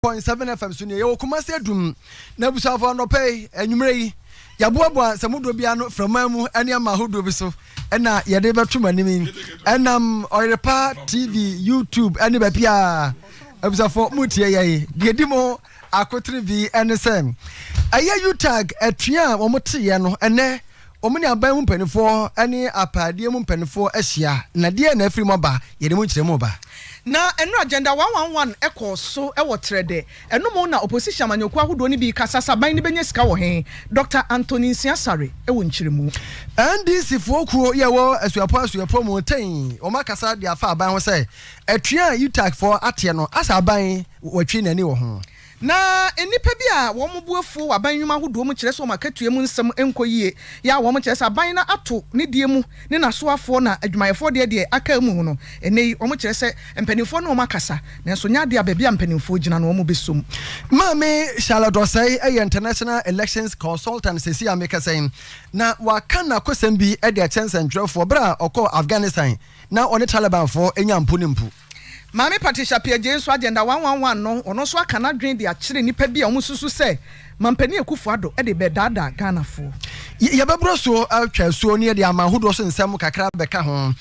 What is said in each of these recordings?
101.7 FM so ne ye Kumasi adum na busafo no pay enwumre yi yaboaboa samudo bia no framamu ene amahodo bi so ena ye de betum anim enam Oyerepa TV YouTube ene ba bia abusafo mutie ye de dimo akotre bi ene sem aye utag atria wo mote ye no ene omuni aban mu mpanifo ene apade mu mpanifo ahia na de na afiri mo ba ye de mu nkire mo ba na enu agenda 111 ekoso ewo trede enu mo na opposition manyoku ahodo ni bi kasasa ban ni benye sika wo he Dr. Anthony Nsiasare ewo nchiremu NDC fokuo ye wo asuapo mo ten o makasa de afa aban ho se atua utag for atie no asa aban watwi nani wo ho na enipa bi a wo mobuafu waban nwuma hodo mu kire so makatue mu nsem enkoyie ya wo mo kire sa ban na ato ne die mu ne nasoafo na adwumayefo de aka mu no enei wo mo kire se empanimfo na wo makasa na so nya de ababia empanimfo gina na wo mo besom mame Shaladosai international elections consultant sesi ameka saying na wakana kwesem bi e de chance ndrofo bra okọ Afghanistan na one Taliban for enya mpu Mami Patricia Piaje so agenda 111 no ono so aka na dwen de akire nipa bi a omususu se mampani ekufuado e de bedada Ghana fo ya bebro so atwa so ne de amahodo so nsem kakra beka ho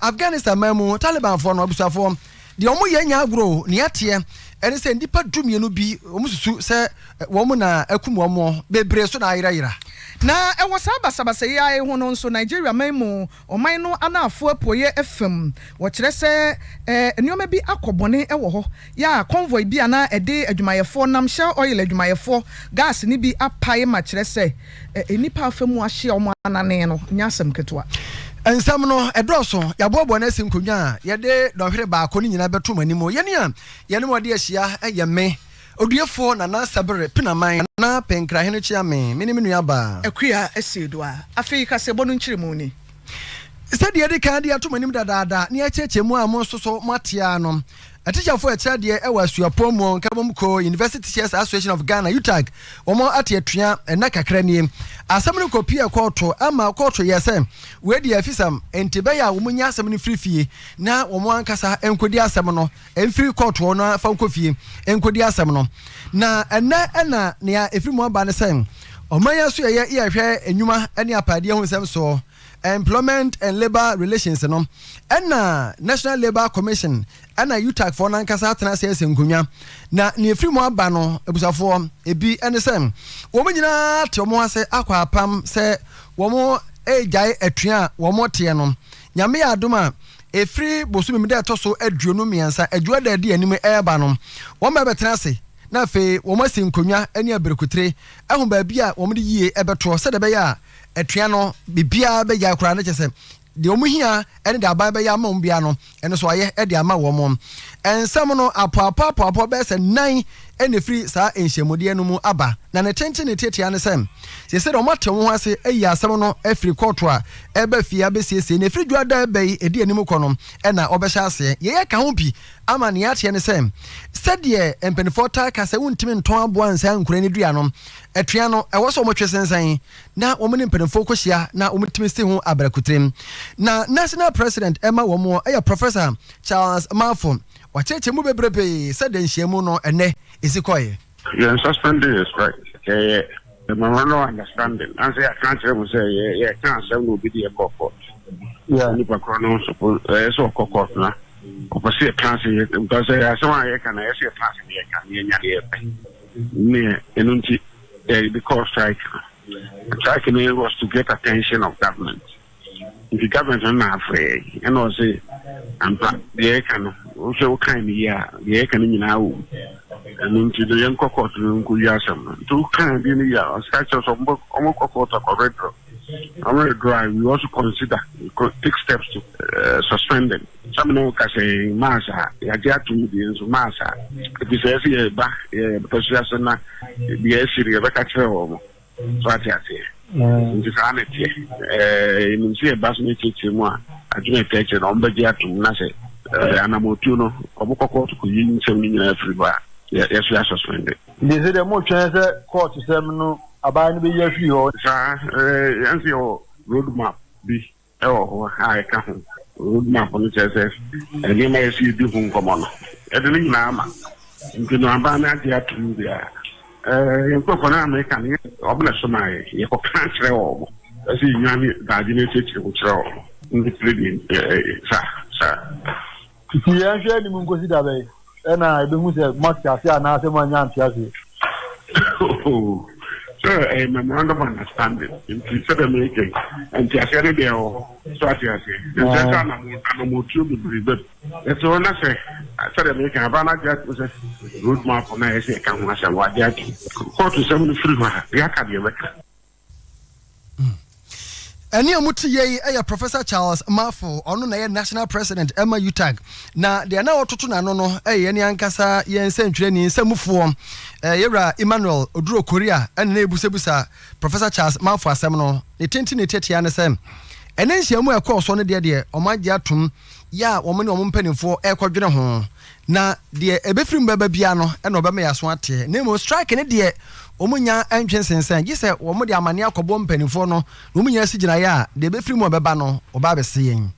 Afghanistan mamu Taliban fo no abusafo de omo yenya agro ne atie ene se ndipa dumienu bi omususu se wo na akum omo bebre so na ayira na ewo sabasa ya ehu no nso Nigeria maimu oman no anafo apoye FM wo kire se enioma bi akobone ewo ho ya convoy bi ana ede adwumayefo namhye oil adwumayefo gas ni bi apae ma kire se enipa afamu ahye omo anane no nyasem ketwa ensam no edroso yabobo na sinkonya ye de dohwere baako ni nyina beto manimo ye ne a ye ne mode ahia ye me oduefo na na sabere pinaman na penkra hene chiame mini minu aba akua asidua afei ka se bonu nchiremu ni sede de kan de atomanim dadaada ne achechemu a mo soso matia no atichafo echa de e wasuapo mu nkabom ko University Teachers Association of Ghana UTAG omo ate atua na kakra nie asem ne kopi e koto ama koto yesem we de afisam entibe ya wo munya asem ne frifie na wo mo ankasa enkodi asem no emfiri koto no fa nkofie enkodi asem no na ena ne ya efiri mo aba ne sem omanya so ye hwe enwuma ene apade ho nsem so Employment and Labor Relations no ena National Labor Commission ena UTAG for nankasa atena se nkunya na ne efiri mo aba no ebusafo ebi ene sem wo nyina te mo ase akwa apam se wo mo ejai atua wo mo te no nyame ya adoma efiri bosumi me de toso aduonu miensa adua da di anim eba no wo ma betena se na fe wo mo se nkunya ene aberekutre ehun ba bi a wo mo de yie ebeto se de be ya atua no bibia be ya kura na chese de omuhia ene de aban be ya ma mbia no ene so aye e de ama wo mo ensam no apoapo be se nan ene free sa enhyemode no mu aba na ne tenche ne tetia ne sem se se de o matem ho ase ayi asem no afiri koto a eba fia be siesie ne free dwada be edi anim kono ena obehya ase ye ka ho bi ama ne atie ne sem sede empenifota ka se wuntimi nton abo ansa nkura ne dua no atua no ewo so mo twesensan na wo ne empenifo kohia na wo mutimi se ho abrakutrem na national president Emma Womo Professor Charles Mafo wacheche mu bebrebe said nhyiamu no ene esikoye you suspended is right the man no understanding and say I can't say yeah can't say no be the court yeah ni pa krono so court na opposite class because someone here can say class here can nya me enunti because striking was to get attention of government. The government are not afraid, and also, and the can also kind of the can now, and into the young court room could use some two kind in the year, such as almost corrector. I'm very dry. We also consider take steps to suspend them. Some know can say massa, I get to the massa. It is every back because that's not the issue of a catcher. So I say. Insanity. In see a basket chimwa, I do not take it on the jet to Nase, Anamotuno, Oboko to Kuyin, sending everywhere. Yes, we are suspended. Is it a more chance court to seminal about the year few? Sir, and your roadmap be I can roadmap on the SS, and you may see you do come on. I don't know. Nti no aba na dia tu dia. Nkoko na America ni obna so mai ye ko kan kire o. Asi nyame daji ne chechi ko kire o. Ndi trading sa. Ti ya hwe ni mun kosi da bai. Na ebe hu se mat ya se na se ma nya antia se. So a memorandum of understanding in South America and Tiasere there or Swatiase. The Zeta Namutu be breathed. It's all I say. South America, Havana just was a roadmap on I say, come as a what they are to 73 Yaka. Any amuti ye Professor Charles Mafo ono na ye national president Emma UTAG na de na ototo na no no any ankasa ye nsentwere ni nsamufo yera Emmanuel Oduro Korea ene na ebusebusa Professor Charles Mafo asem no ne tenti ne tetia ne sem ene nhyiamu ekọ no de omagye atum ya wo ne ompanimfo ekọdwene ho na de ebefirim baba bia no ene obema yaso ate na mo strike ne de omunya antwensensen gise wo mo de amane akobo mpanimfo no omunya sigina ya de befiri mo beba no oba bese yen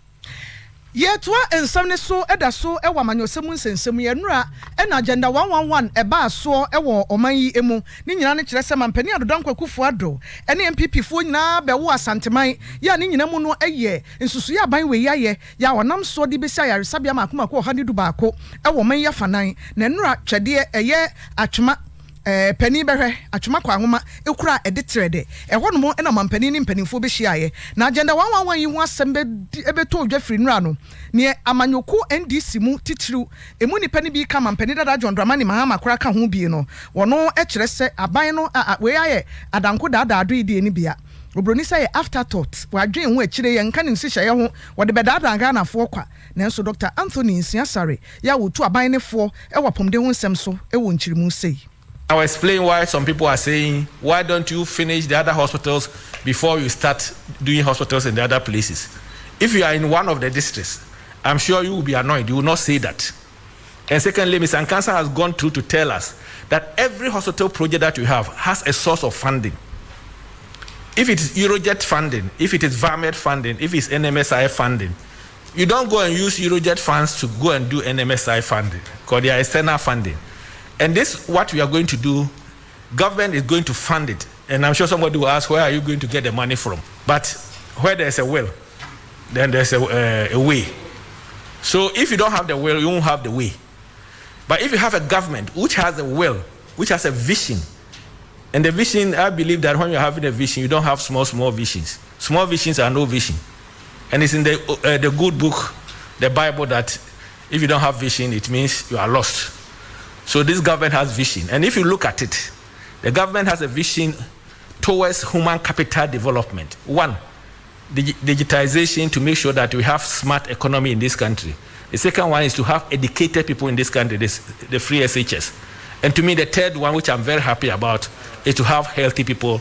Yetwa ensam ne so eda so ewa manyosem nsensem ye nura ena agenda 111 eba so ewo oman yi emu ni nyina ne kire se mampani adodan kwakufu ado ene MPP fo nyina be wo asanteman ya ni nyina mu no eye nsusu ya ban we yaye ya wonam so de besi ayaresabia makoma ko hanidu baako ewo man ya fanan na nura twede eye atwema pani behwe atwema kwa ahoma ekura editrede ehwo no mo na mampani ni mpanimfo be hyiaye na agenda 111 yi ho asembe ebeto odwafiri nura no ne amanyoku NDC mu titiriu emu ni pani bi ka mampani dada John Dramani Mahama kura ka ho bi no wono ekire se aban no we yaye adanko dada ado idi eni bia obroni say afterthought wadwen ho ekire ye nka ne nsihye ho wode bedada Ghana fo kwa nanso Dr. Anthony Nsiasare ya wotu aban ne fo ewapomde ho nsem so ewo nkyirimu sei. I'll explain why some people are saying, why don't you finish the other hospitals before you start doing hospitals in the other places? If you are in one of the districts, I'm sure you will be annoyed. You will not say that. And secondly, Ms. Ankansa has gone through to tell us that every hospital project that you have has a source of funding. If it is Eurojet funding, if it is VAMED funding, if it's NMSI funding, you don't go and use Eurojet funds to go and do NMSI funding because they are external funding. And this, what we are going to do, government is going to fund it. And I'm sure somebody will ask, where are you going to get the money from? But where there's a will, then there's a way. So if you don't have the will, you won't have the way. But if you have a government which has a will, which has a vision, and the vision, I believe that when you're having a vision, you don't have small visions. Small visions are no vision. And it's in the good book, the Bible, that if you don't have vision, it means you are lost. So this government has vision. And if you look at it, the government has a vision towards human capital development. One, digitization to make sure that we have smart economy in this country. The second one is to have educated people in this country, the free SHS. And to me, the third one, which I'm very happy about, is to have healthy people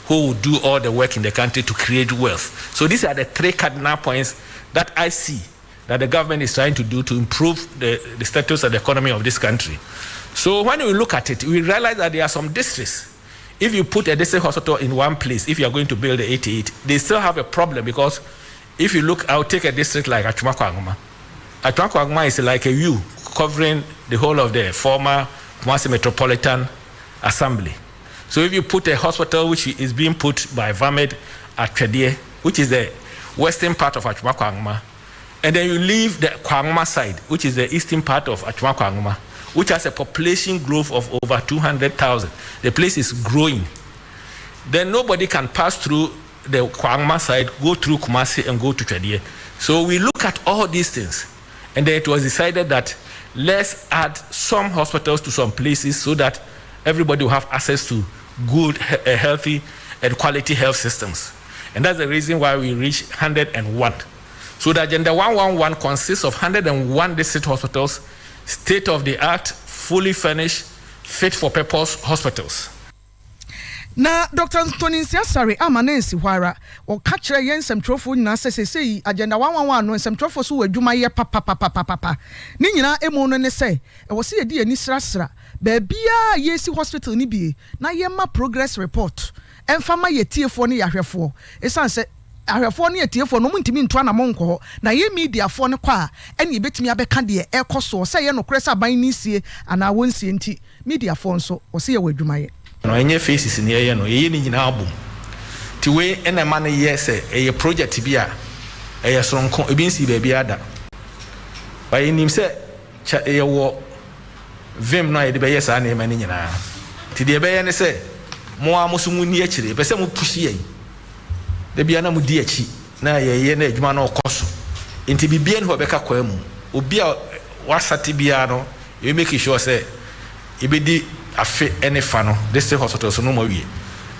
who will do all the work in the country to create wealth. So these are the three cardinal points that I see that the government is trying to do to improve the status and the economy of this country. So when we look at it, we realize that there are some districts. If you put a district hospital in one place, if you are going to build the 88, they still have a problem because if you look, I'll take a district like Atwema Kwangoma. Atwema Kwangoma is like a U covering the whole of the former Kumasi Metropolitan Assembly. So if you put a hospital which is being put by VAMED at Twedie, which is the western part of Atwema Kwangoma, and then you leave the Kwangoma side, which is the eastern part of Atwema Kwangoma, which has a population growth of over 200,000. The place is growing. Then nobody can pass through the Kwangma side, go through Kumasi and go to Twedie. So we look at all these things. And then it was decided that let's add some hospitals to some places so that everybody will have access to good, healthy, and quality health systems. And that's the reason why we reached 101. So the Agenda 111 consists of 101 district hospitals, state-of-the-art, fully furnished, fit-for-purpose hospitals. Na Dr. Anthony Nsiasare amanensi hwara o kachira yen semtrofo nyina sesesei agenda 111 no semtrofo so wadwuma ye papa ni nyina emu no ne se e wo se yedi ani srasra ba bia yesi hospital ni bie na ye ma progress report emfa ma ye tiefo ne yahwefo esan se ahwefo ne atiefo no muntimi nto na monko ho na ye media fo ne kwa ene betimi abeka de ekoso se ye no kresa ban ni sie ana wonsie nti media fo nso o se ye wadwumaye no enye faces ne ye no ye ni nyina abom ti we ene ma ne ye se eye project bi a eye soronko ebi nsi ba bi ada ba ye nim se ye wo vim no ye de be ye sa na e ma ni nyina ti de be ye ne se mo amusumu ni akire be se mo pushi ye de bia na mu di achi na ye na adwuma na okoso enti bibia ne ho beka kwa mu obi a wasate bia no you make sure say e be di afe any fa no district hospital so no mo wie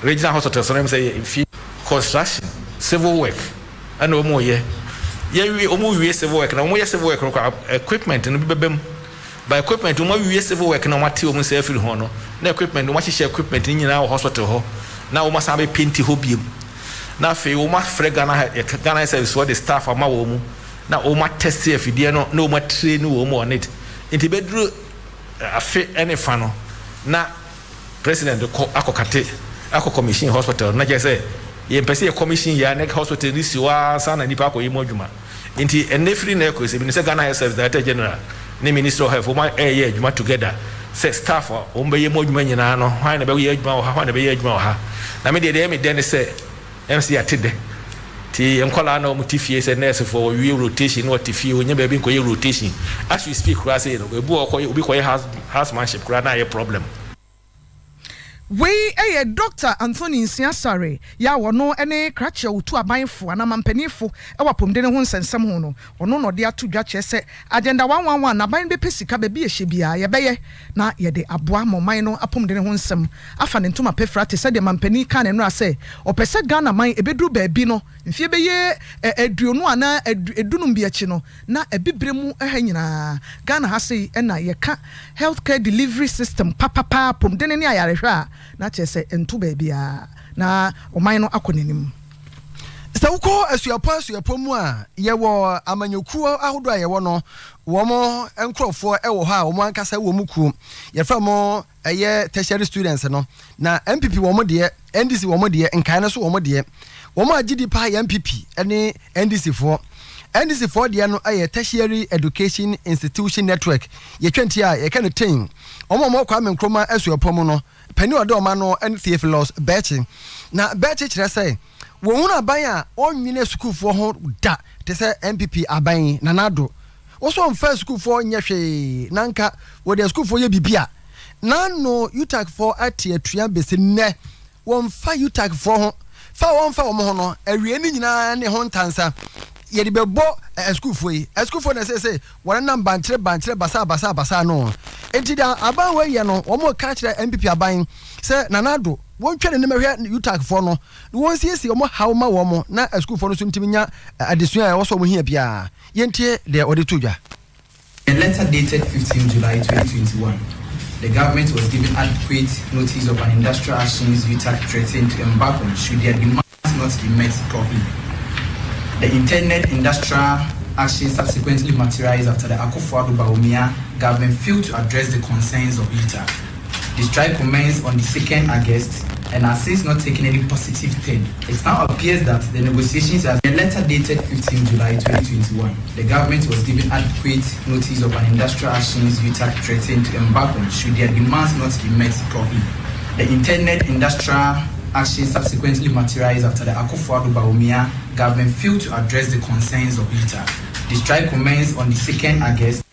regional hospital so no say construction civil work and o mo ye we o mo wie civil work na o mo ye civil work no equipment no bebem by equipment o mo wie civil work na o mate o mo say afiri ho no na equipment o mo hye equipment ni nyina hospital ho na o ma sa be paint ho biem na fe o ma Ghana service for the staff ama wo mu na o ma test afidie no na o ma train wo mu on it nti bedru afe ene fa no na president ko akokate commission hospital na je say ye mpese ye commission ya na hospital ni siwa sana nipa ko yimo adwuma nti ene free na ko se bi se Ghana service director general ni minister of health o ma ye adwuma together say staff o mbe ye mo adwuma nyina no hwan na be ye adwuma o ha hwan na be ye adwuma o ha na me de me den say MC atide ti enkola na omutifie se nurse for we rotation no tifie onye ba bi nkoye rotation as we speak kra say no ebu okoye obi koye housemanship kra na ye problem we Dr. Anthony Nsiasare ya wono ene krache otu abanfo ana mampanifo e wapomde ne ho nsensem ho no ono no de ato dwa chese agenda 111 na ban be pesika ba bi ehye bia ye beye na ye de aboa moman no apomde ne ho nsem afa ne ntoma pefra te se de mampani ka ne no ase opese Ghana man ebedru ba bi no mfie beye aduonu ana edunum bi achi no na ebibremu nyina Ghana ha sei na ye ka healthcare delivery system papa pomde ne ayarehwa na chese entu ba bia na oman no akonenim Sauko asuapo mu a ye wo amanyokuo ahodo a ye wo no wo mo enkrofo e wo ha wo mo ankasa wo mu ku ye fra mo eye tertiary students no na MPP wo mo de NDC wo mo de nkan so wo mo de wo mo agidi pa ya MPP ene NDC for de no aye tertiary education institution network ye twenti a ye kan ten mo kwa menkroma asuapo mu no pani ode o ma no en Theophilus Bechi na Bechi kire say wo hunu aban a onwine schoolfo ho da te se MPP aban na nado wo so mfa schoolfo nye hwe nanka wo de schoolfo ye bibia na no UTAG for atie atua bese ne wo mfa UTAG for ho fa wo mfa wo ho no awie ni nyina ne ho ntansa ye de bebo schoolfo yi schoolfo na say won na banchire basa no enti da aban we ye no wo mo ka kire MPP aban se na nado won twere ne mehwe UTAG for no won siesie omo hawo ma wo mo na school for no so ntiminya adesua e wo so mo hia bia yentie de ode tudwa. In letter dated 15 July 2021, the government was given adequate notice of an industrial actions UTAG threatened to embark on should their demands not be met properly. The intended industrial action subsequently materialized after the Akufo-Addo Bawumia government failed to address the concerns of UTAG. The strike commenced on the 2nd August and has since not taken any positive turn. It now appears that the negotiations have been letter dated 15 July 2021. The government was given adequate notice of an industrial actions UTAG threatened to embark on should their demands not be met properly. The intended industrial action subsequently materialized after the Akufo-Addo Bawumia government failed to address the concerns of UTAG. The strike commenced on the 2nd August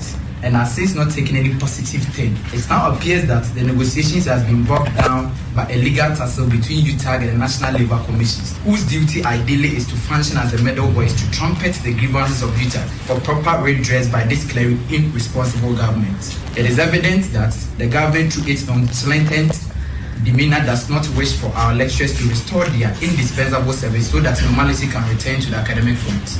and has since not taken any positive turn. It now appears that the negotiations has been bogged down by a legal tussle between UTAG and the National Labour Commissions, whose duty ideally is to function as a middle voice to trumpet the grievances of UTAG for proper redress by this clearly irresponsible government. It is evident that the government, through its non-slanted demeanor, does not wish for our lecturers to restore their indispensable service so that normality can return to the academic front.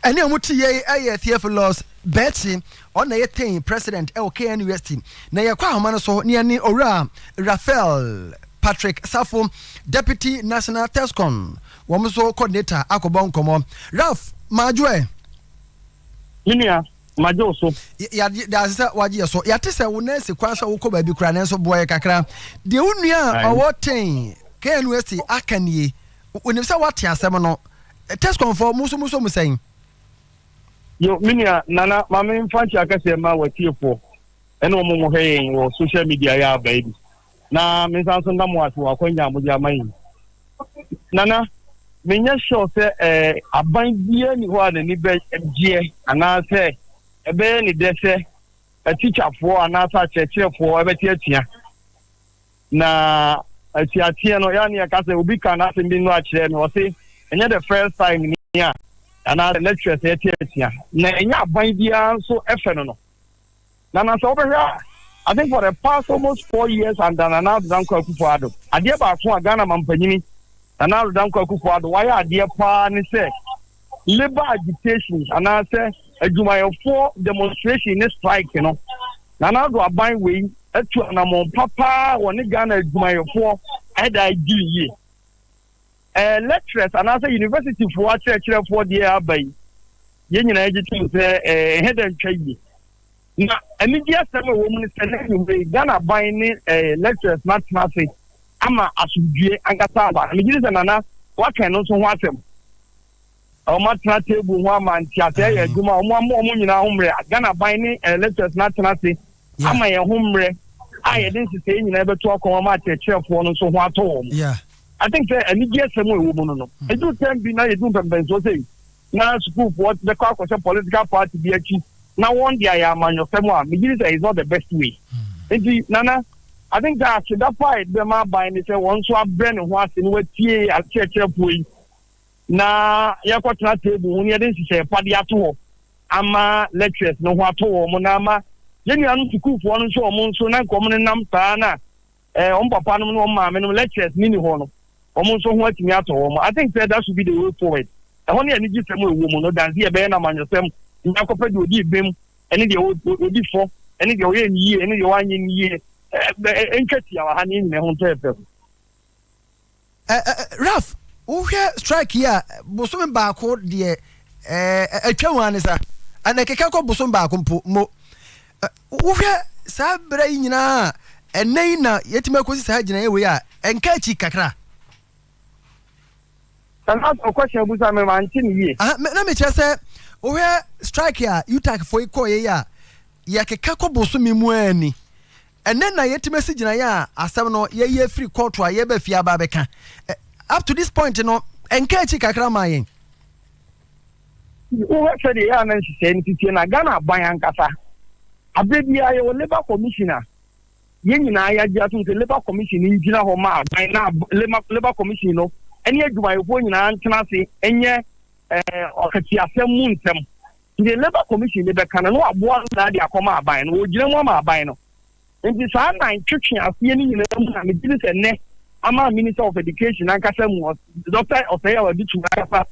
Ene omuti ye Theophilus Bechi on na ten president LKN University na ye kwa homa no so ne ani owura Raphael Patrick Safo deputy national tescon wo so coordinator akobo nkomo Raf Majwe Minia Majo so ya da se waje so ya te se wo na se kwa so wo ko ba bi kura na so boy kakra de unua owo ten KN University akanie when you say what ya semono test confirm muso mu saying yo minia nana mama mfanchi akase ma watiefo ene omo mo he wo social media ya baby na me sanso ndamo aso akwanya mo dia man nana menya sure say aban bia ni ho ana ni be gie ana say ebe ni de say a teacher for ana sa cheche for ebe tiatia na atiatia no ya ni akase obi kana se bi no a kire me o say enye the first time ni ya ana the lecture say tiatia na enya aban bia so efe no nana so be I think for the past almost 4 years and then now the Danko Kufuado. Adia ba ko Ghana mampanyini and now the Danko Kufuado why adia pa ni say labor agitation and I say adwumayefo demonstration ni strike you know. Na now do aban we etu na mo papa woni Ghana adwumayefo eda gili ye. Lecturers and I say university for church for the abai. Ye nyina agitation say head and try na emidia sema wo mu sene ni Ghana ban ni lecturers not traffic ama asudue angata ba megiri se nana wa kan no so ho asem o ma tra table ho ama ntiate ya aduma o mo nyina ho mre Ghana ban ni lecturers not traffic ama ye ho mre a ye din se nyina beto akon ma chefo no so ho ato wo yeah I think say emidia sema wo mu no edu tem bi na ye dum pemben so say na school what the political party bi achi now one day I am on your family. Megiri say is not the best way. Nana, I think that part the man buying it once so brand was in what tie at church point. Na ya kwa tena table when you didn't say party at all. Ama lectures no what all monama. Then you are not to cook for one so na common nam sana. Papa no mama no lectures mini hono. Almost so what me at all. I think that should be the way forward. I only need you some woman no dance here be na man yourself. Nyakope do di bem ene de odi fo ene de oye niye ene de wanye niye enkwati ya ha ni ne ho tefe Raf wo hwe strike here bosom baako de atwa wan sa ana keka ko bosom baako mpo mo wo hwe sa bra nyina enai na yetima kosi sa gina yewe a enka chi kakra sana o question busa me man tin yi na me chese ohe strike ya utak for ikoye ya keka ko boso mimu ani enen na yetimesi gina ya asem no ye free court wa ye ba fia ba beka up to this point no enka chi kakra ma yen o he say ya na nsise ntitie na Ghana ban ankasa abebi aye o labor commissioner ye nyina ya ji atum se labor commission njina ho ma ban na labor commission no eni adwumayefo nyina ntena se enye okati asem ntem the labor commission le beka no aboa na de akoma aban no ogina mu ama aban no nti saa na ntwetwe afie ni nyina mu na mediri se ne ama minister of education ankasa mu Dr. Oseya Wadichu akasa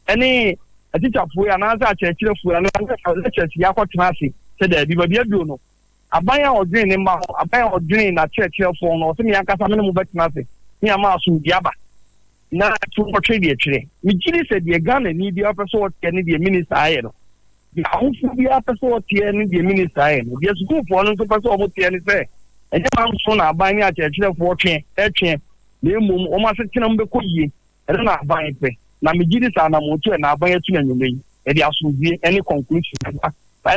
ene teacher fu ya na za chekire fu ya na lecture ya kwatena ase se da bi bia bio no aban a odwin ne ma aban a odwin na chekire fu no se me ankasa me mu betena ase ni ama aso diaba na to portray the chire me giri said the Ghana ni bi apeso any the minister aye no the ahufu bi apeso any the minister aye no the school for no apeso o mo any say enye ma so na aban ni achechire for twen na emum o ma se kina mbe koyie e na aban pe na me giri sa na mo to na aban atu na nyume e the asubie any conclusion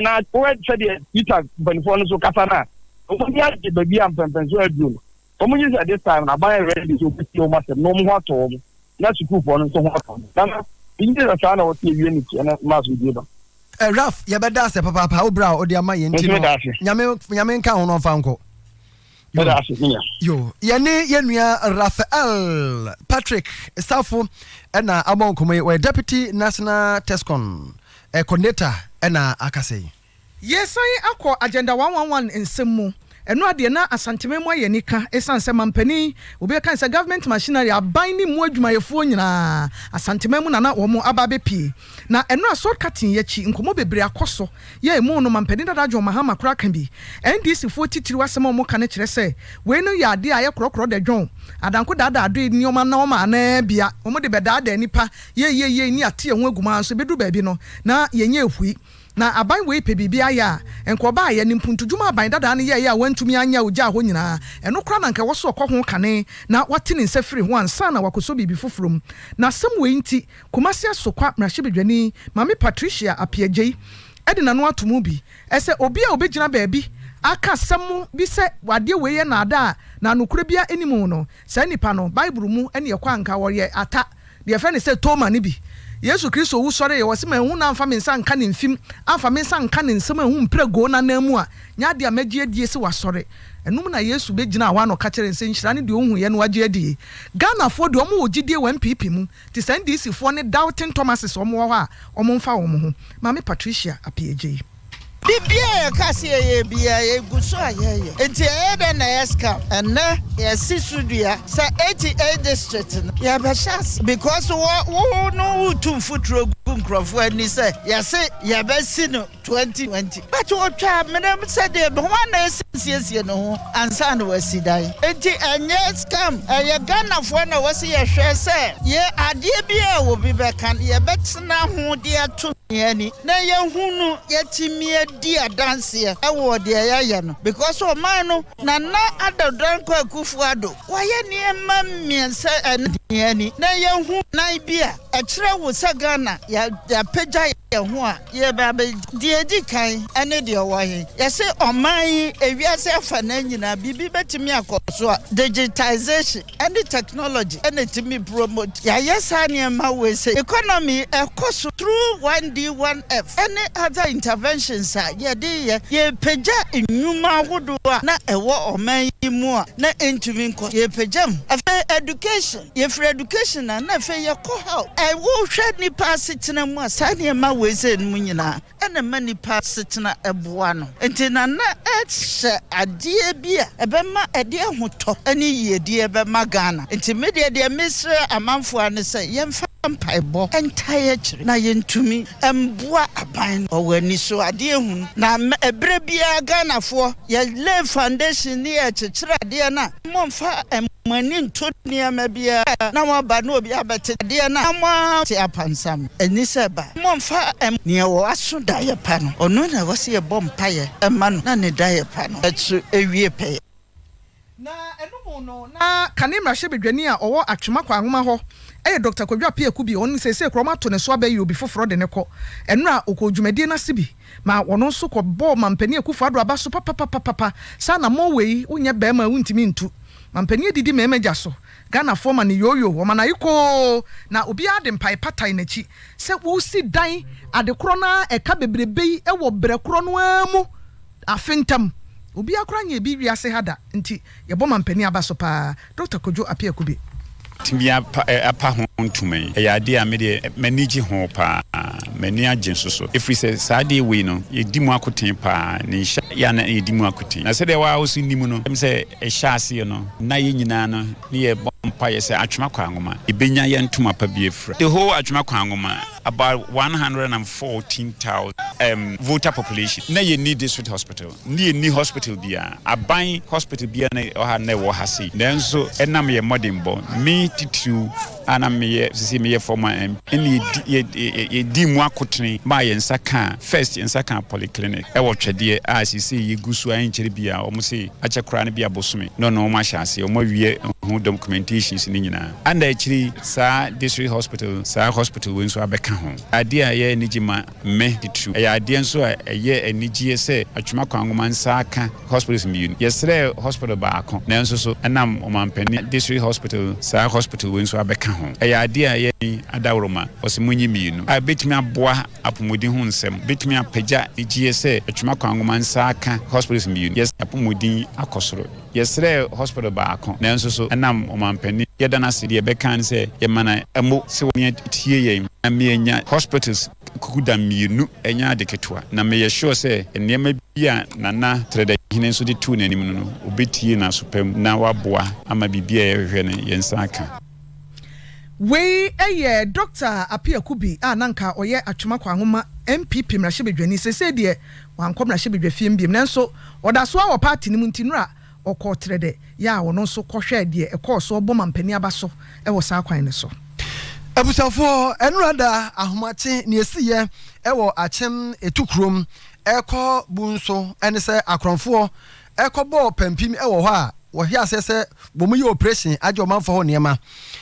na o said the ita benfo no so kasa na o mo ya de baby am pempenso aduno omunyi at this time na buy ready to put your master no more to na school for no so ho na indi na sa na o tie wie ni na mass we do Raf ya beda se papa o bra o de ama ye ntino nyame nka ho no fa nko yo ye ne ye nua Rafael Patrick Safo na abon komai we deputy national tescon coordinator na akase yes I akọ agenda 111 nsemu eno ade na asantememu ayenika esanse mampani obi kan se government machinery aban ni mu adwumayefo nyina asantememu na wo mo ababe pi na eno asort katin yachi nkomo bebre akoso ye emu no mampani dada adwo mahama kura kan bi NDC fo titiri wasem mo kan kire se we no ya ade aye krokro de dwon adanko dada ado ni oma na oma na bia omo de bedada nipa ye ni ate ye ho aguma so bedu ba bi no na yenye ehui na aban wei pe bibia ya enkoba ya ni mpuntudwuma aban dada ne ya wantumi anya ogya ho nyina eno kra na nka woso okɔ kane na wate ne nsafiri ho ansa na wakoso bibi foforom na asem wei nti Kumasi asokwa mrahye Mami Patricia Apiagye edina no atomu bi ese obi a obegyina baabi aka semu bi se wade wei na ada na nokura bia animu no sa nipa no Bible mu ene ye kwa nka wɔre ata de fe ne se Toma ne bi Yesu Kristo wu sɔre ye wɔse ma hu na amfa me nsa nka ne mfim amfa me nsa nka ne nsɛm hu mprego na namu a nya de amagye die se wasɔre enum na Yesu begyina wa no ka kyere nse nhyira ne de ohu ye no wagye die Ghana fo de omo wogidie wan pipi mu ti sandisi fo ne Doubting Thomas omo wɔ ha omo mfa wo mo ho Mami Patricia Apiagye Bibia kasi ye bia ye guso ayeye enti ede na yeska enne ye sisudia sa 88 district ya bashas because wo no tumfutro nkrofo ani say ya say ya besi no 2020 but wo twa menem say de ho na siesie no ho ansa na wasidai enti enye scam ye Ghana fo na wasi ye hwe say ye ade bia wo bi be kan ye betena ho de ato yani na ye hunu ye timie di adanse e wo de ya no because o man no na adodran kwa kufuado waye niema miense yani na ye hu nan bia e kire wo Ghana ya pagya ye ho a ye ba di edi kan ene de waye ye se oman ewiase afa na nyina bibi betimi akoso a digitization and technology and timi promote ya yesa niema we say economy ekoso through 1D1F any other interventions ye de ye pagya enwuma hodo a na ewo oman yi mu a na entumi nko ye pagyam afa education ye free education na afa ye ko help e wo hwɛ nipa setena mu asa niema we say mu nyina ene mani pa setena eboa no enti na ehye adie bia ebema ede hoto ani yiedie ebema Ghana enti media de mesre amanfo ane say yemfa mpaibo entire chiri na yentumi emboa aban owani so ade hu na ebre bia Ghana fo ye lay foundation ni e chichira de na momfa mani nto niama bia na waba no obi abete de na mo ti apansam eni seba momfa ne wo aso daye pa no ono na wose ye bompaye ema no na ne daye pa no etu ewie pe na enumu no na kanimra hye a owo atwema kwa ahoma ho Dr. Kodwa Piaku bi on sese kroma to ne so abayi obi foforo de ne ko enra okodwumadi na sibi ma wono so ko bo mampani akufa do aba so papa sa na mo wei unya ba ma wuntimi ntu mampani didi memeja so Ghana forma ni yoyo wo mana iko na obi ade mpai patai na chi se wo si dan ade kro na eka bebrebe yi wo bre kro no amu afentam obi akra nya bi wiase hada nti ye bo mampani aba so pa Dr. Kodwa Piaku bi Timia apa ho ntume ya de a me de manage ho pa mani agye so if we say sade we no ye di mu akoten pa ne hya ya na ye di mu akoten na se de wa osu nimu no em se e hya ase no na ye nyina no ne ye bompa ye se atwema kwa ngoma e benya ye ntuma pa bi efra the whole atwema kwa ngoma about 114,000 voter population na ye need district hospital ne ni hospital bia aban hospital bia na oha na wo ha sei nanso enam ye modern bo me titu ana me sisi me former any ye di mu akotene ma ye nsaka first nsaka polyclinic e wo twede a sisi ye gusu an kyere bia o mo se ache kra na bia bosome no ma hyase o mo wie hu documentations ni nyina anda kyiri sa district hospital sa hospital we nso abeka ho ade a ye enigima me titu e ade nso a ye enigie se atwuma kwangoma nsaka hospitals mi yesre hospital ba akon na nso so enam o mampani district hospital sa hospital we nso abeka ho e ade a ye adawroma osimunyi miinu a betimi aboa apomodi ho nsem betimi apagya egie se atwuma kwangoma nsaka hospitals mi yes apomodi akosoro yesre hospital ba akon na nso so enam o mampani yedana se de beka nse ye mana emo se woni tie ye na mienya hospitals kukuda mienu enya de ketwa na me ye sure say enema bia nana trade hine so de tu nanim no obetie na sopam na waboa ama bibia ye hwe ne yensa aka we eye Dr. Apiaku bi nanka oye atwema kwa nwoma MPP mrahye sese de wankom mrahye bedwafie mbiem nanso oda so a party ni muntinura okọ trade ya wono so kọhwe de ekọ so obo mampani aba so e wo sa kwan ne so Abusafo enrada ahomache ne esiye ewo achem etukrom eko bunso ene se akronfo eko bo pampim ewo ho a wo hia sese bo mu ye operation ajo manfo ho niema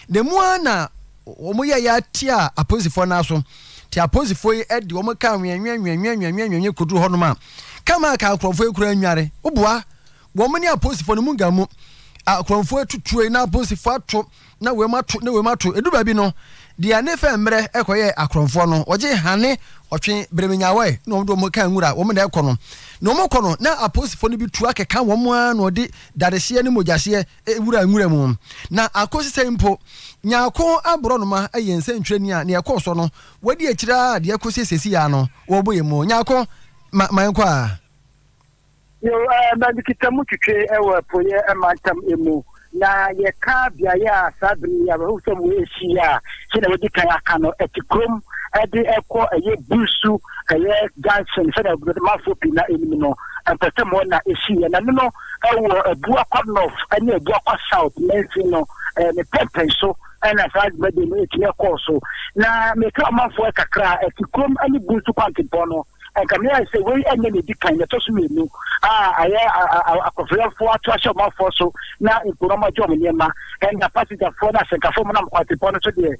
de mu ana wo mu ye ya tia aposifo na so ti aposifo e de wo mu ka nwenwenwenwenwenwenwen kodu ho no ma kama ka akronfo ekura anware obua wo mu ni aposifo no mu gamu akronfo etutue na aposifo ato na we mato edu ba bi no dia ne fe mre ekoye akronfo no oje hane otwe bremenyawe no do mo kan ngura wo me na ekono no mo kono na aposifo no bi tu akeka wo mo a no de darehye ne mojahye ewura ngura mu na akosise mpo nyako abro no ma ayense ntwani a ne ekoso no wadi akira de akosisesi ya no wo boye mu nyako manko a yo na dikitamu twetwe ewa poye amantam emu na ye ka bia ya sabri ya ho so mu ehia kina wodi kan aka no etikrom ede ekọ eye busu eye Johnson se da mafo pina enimi no empete mo na ehia na no ewo ebu akwa north ene ebu akwa south mensi no ne pepen so ena side mede no etie course na me ka mafo kakra etikrom ani busu kwantipo no enkamia se we enye ne dikan ne to so menu aye akofrefo atwa mafo so na ikoroma jom niema and passenger for na sekafo mo na kwatipo no so de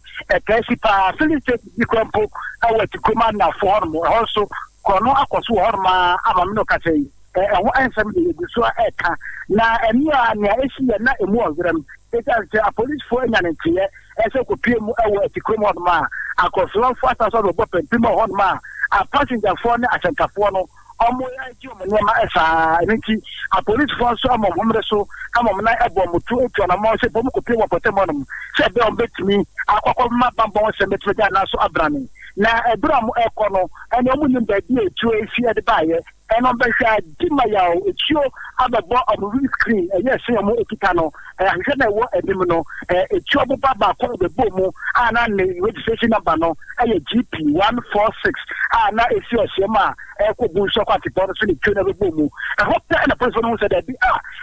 principal Philip Dikompo awati kuma na form also kono akoso horma amamno kasei eho ansem de yeguso eka na emia na ehia na emu ozrem eta a police for enya ntie ese ko pie mu ewo atikom horma akofrefo ataso do pempimo horma a passenger for na asenkafo no omo ya ji omo nema esa nti a police force omo homre so amom na ebo mutu etu na mo se bom ko pe wo potemonum se be on betimi akokko ma bambon se metreja na so abrani na ebra mo ekono ene omo nim da di etu efi ede baye eno be sha dima ya etuo abebo on screen yes mo ekita no ahwe na wo edim no etuo bo baba ko be bomu ana ne registration number no aye GP 146 ana esi osiema ko bu so kwati poro so ni tuna be bomu hope na person who said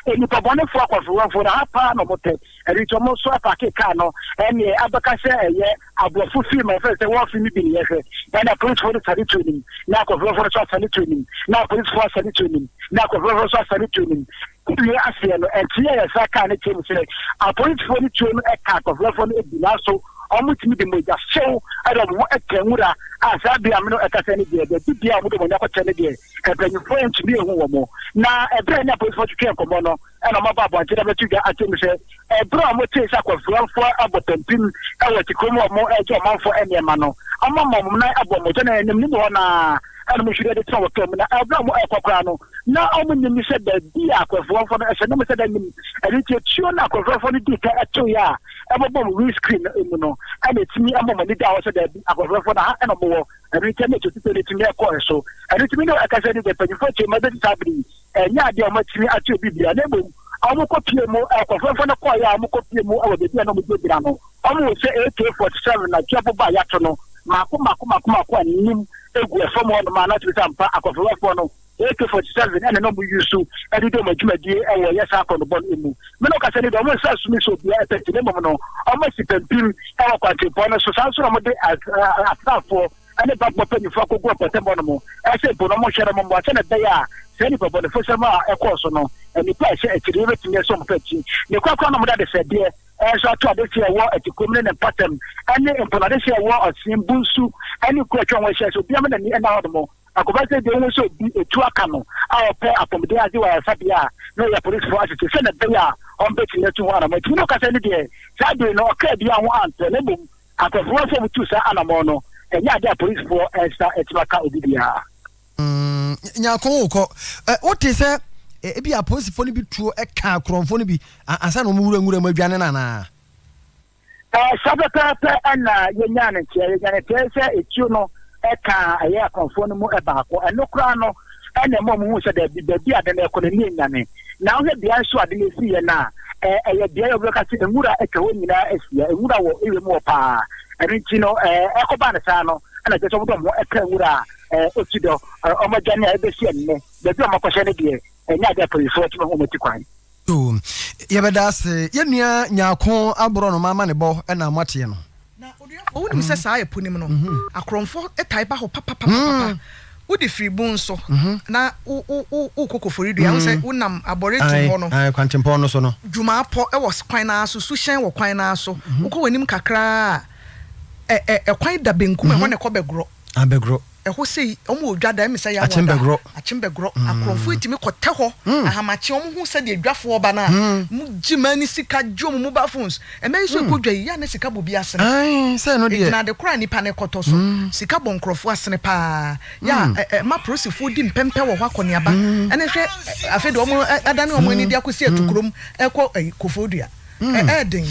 eni pabone fo akofo fo na pa no mote eri to mo so apake ka no eni abaka se eye abofu fi me fe se wo fi mi bi ye fe na police for the training na akofo for the training na police for the training na akofo for the training kuye asie no entie ya saka na chemu se a police for the training e ka akofo for the bi na so omutimi de moja show ada mo ekenwura asabi amino ekasani de bia mo de mo nyako chene de ebenyu point bi ehu wo mo na ebre na police for the komo no e na maba abo agida betu ga atemi se ebre mo te sa kwafranfo abotampim e wati komo mo e je manfo enema no amamom na abo mo je na enim ni mo na ana mo hwede de trawo tom na ebre mo ekokra no na omo nyimi se da bia kwafranfo no e se no mo se da nyim eri tie tuo na kwafranfo no di ka eto ya ebo mo screen emu no ana timi amama ni da wo se da akwafranfo na ana mo wo eri tie na tutu de timi ekọ so eri timi no akase de panyifo che ma de sabri nya de o ma timi ati obibia na ebo amu kopie mu akwafranfo na ko ya amu kopie mu awo de bia na mo de bia no amu se AK47 na tiabo ba ya to no mako anim egu efom on ma na tiri ampa akwafranfo no AK47 ene no bu yusu edi do majumadi ewo yesa akono bon emu me no kase ni do mo sa sumi so bia etete ne mo no o ma si pempim ewo kwante po no so sanso na mo de atafo ene bagbo panifo akogo potembo no mo ese bo no mo hwere mo mo na be ya se ni babo ne fo ma ekoso no eni pa se etiri be tinye so mo pati ne kwakwa no mo da de se de so to ade se wo etikomne ne patem ene emponade se wo osimbusu ene kwatwa wo se so bia me na ni na ho mo akobase de wo so bi etu aka no a ope apomde azi wa sabia no ya police force to se na be ya on be tinye tu ho na ma tu no kase ni de sa de no ka bia ho ante ne bom akofo so mutu sa anamo no enya ade police for extra etibaka obibia nyako ko wote se ebi aposifo ni bi tuo eka akronfo ni bi ansa no mu wura mu adwane na sabata ana yenya ne tie se etu no eka aye akronfo no mu ebaako enokra no ene mo mu se da bi ade na ekọ ne nyane na wo bia so ade ne si ye na eye bia yo bloka se nwura eka wo nyina asia nwura wo ewe mu pa erinti no ekoba ne sa no ana je so mo eka nwura otido omajane ebesi enne da bi omakọhye ne de enya da polifo ti mo meti kwan ye bedas ye nua nyako abro no mama ne bo na mate no na wonu se saa eponim no akromfo etaiba ho papa wodi free bone so na wo kokofori ya say wonam arboretum ho no ai kwantempo no so no dwuma po e was kwan na so su hyen wo kwan na so wo ko wanim kakra kwan da benkum ho ne ko begro abegro ho sei omo odwada me say ya achimbegro akromfo itimi kote ho ahamache omo hu se de adwafo oba na mu gimani sika dwom mu ba phones e me so kodwa ya na sika bobi asene ai say no de na de kra nipa ne koto so sika bon krofo asene pa ya ma prosifo di mpempe wo hwa kone aba ene hwe afi de omo adane omo ni dia kosi atukrom ekọ kofodua Edding.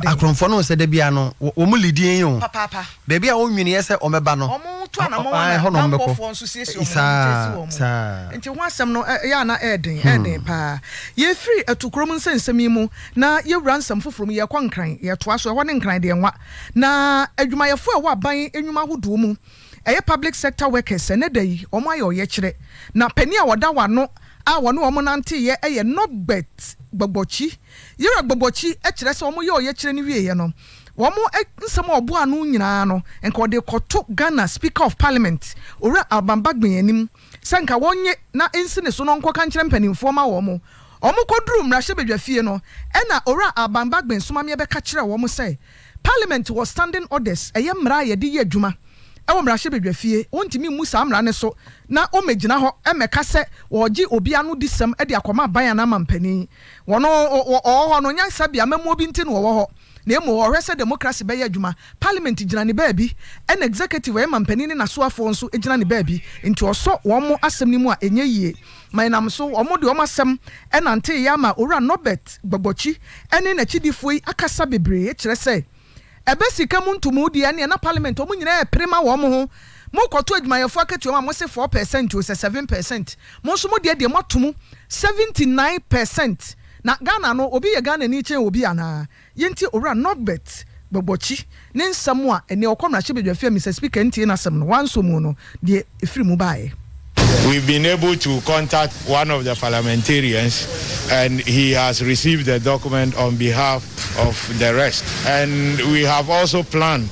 Akromfo no se de bia no wo mu lidin yo. Papa. Baby a wo nwini ye omeba no. Omo to na mo na mbofo nso siesie omo. Sa. Enti ho asem no ya na Edding pa. Ye free atukrom nsensem yi mu na ye wura nsem foforo mu ye kwa nkran ye toa so ho ne nkran de enwa. Na adwumayefo a wo aban enwuma hodo mu. Eye public sector workers ne dai omo aye oye kire. Na pani a woda wano a wono omo nante ye eye not bet gbogbochi yira gbogbochi e kire se omo ye oye kire ni wiye no womo nsem obo anu nyina no enko de koto Ghana Speaker of Parliament ora Albambagben anim sanka wonye na ensine so no nkoka nkire mpanimfo ma womo koduru mrahye bedwafie no ena ora Albambagben soma me be ka kire womo say Parliament was standing orders eye mra ye de ye adwuma ewo mrahye bedwafie wontimi mu sa mra ne so na o megina ho emeka se wogi obi anu disem e de akoma ban na mampani wono ho no nyansa bia memo bi nti no wo ho na emo wo hwese democracy be ya adwuma parliament gina ne baabi en executive e mampani ne naso afo nso e gina ne baabi nti oso wo mo asem ni mu a enye yie mainam so wo mo de wo masem enante ya ma ora Nobert Gbagbochi ene na chidifo yi akasa bebre e kire se ebe sika mu ntumu di ene na parliament o mu nyina e prema wo mo ho mo koto adwumayefo akati o ma mo se 4% o se 7% mo so mo de mo atomu 79% na Ghana no obi ye Ghana ni chen obi ana yenti ora Nobert Gbagbochi ne nsam a ene okomra chebedwafia Mr Speaker ntie na sam no wanso mu no de efiri mu bae. We've been able to contact one of the parliamentarians and he has received the document on behalf of the rest. And we have also planned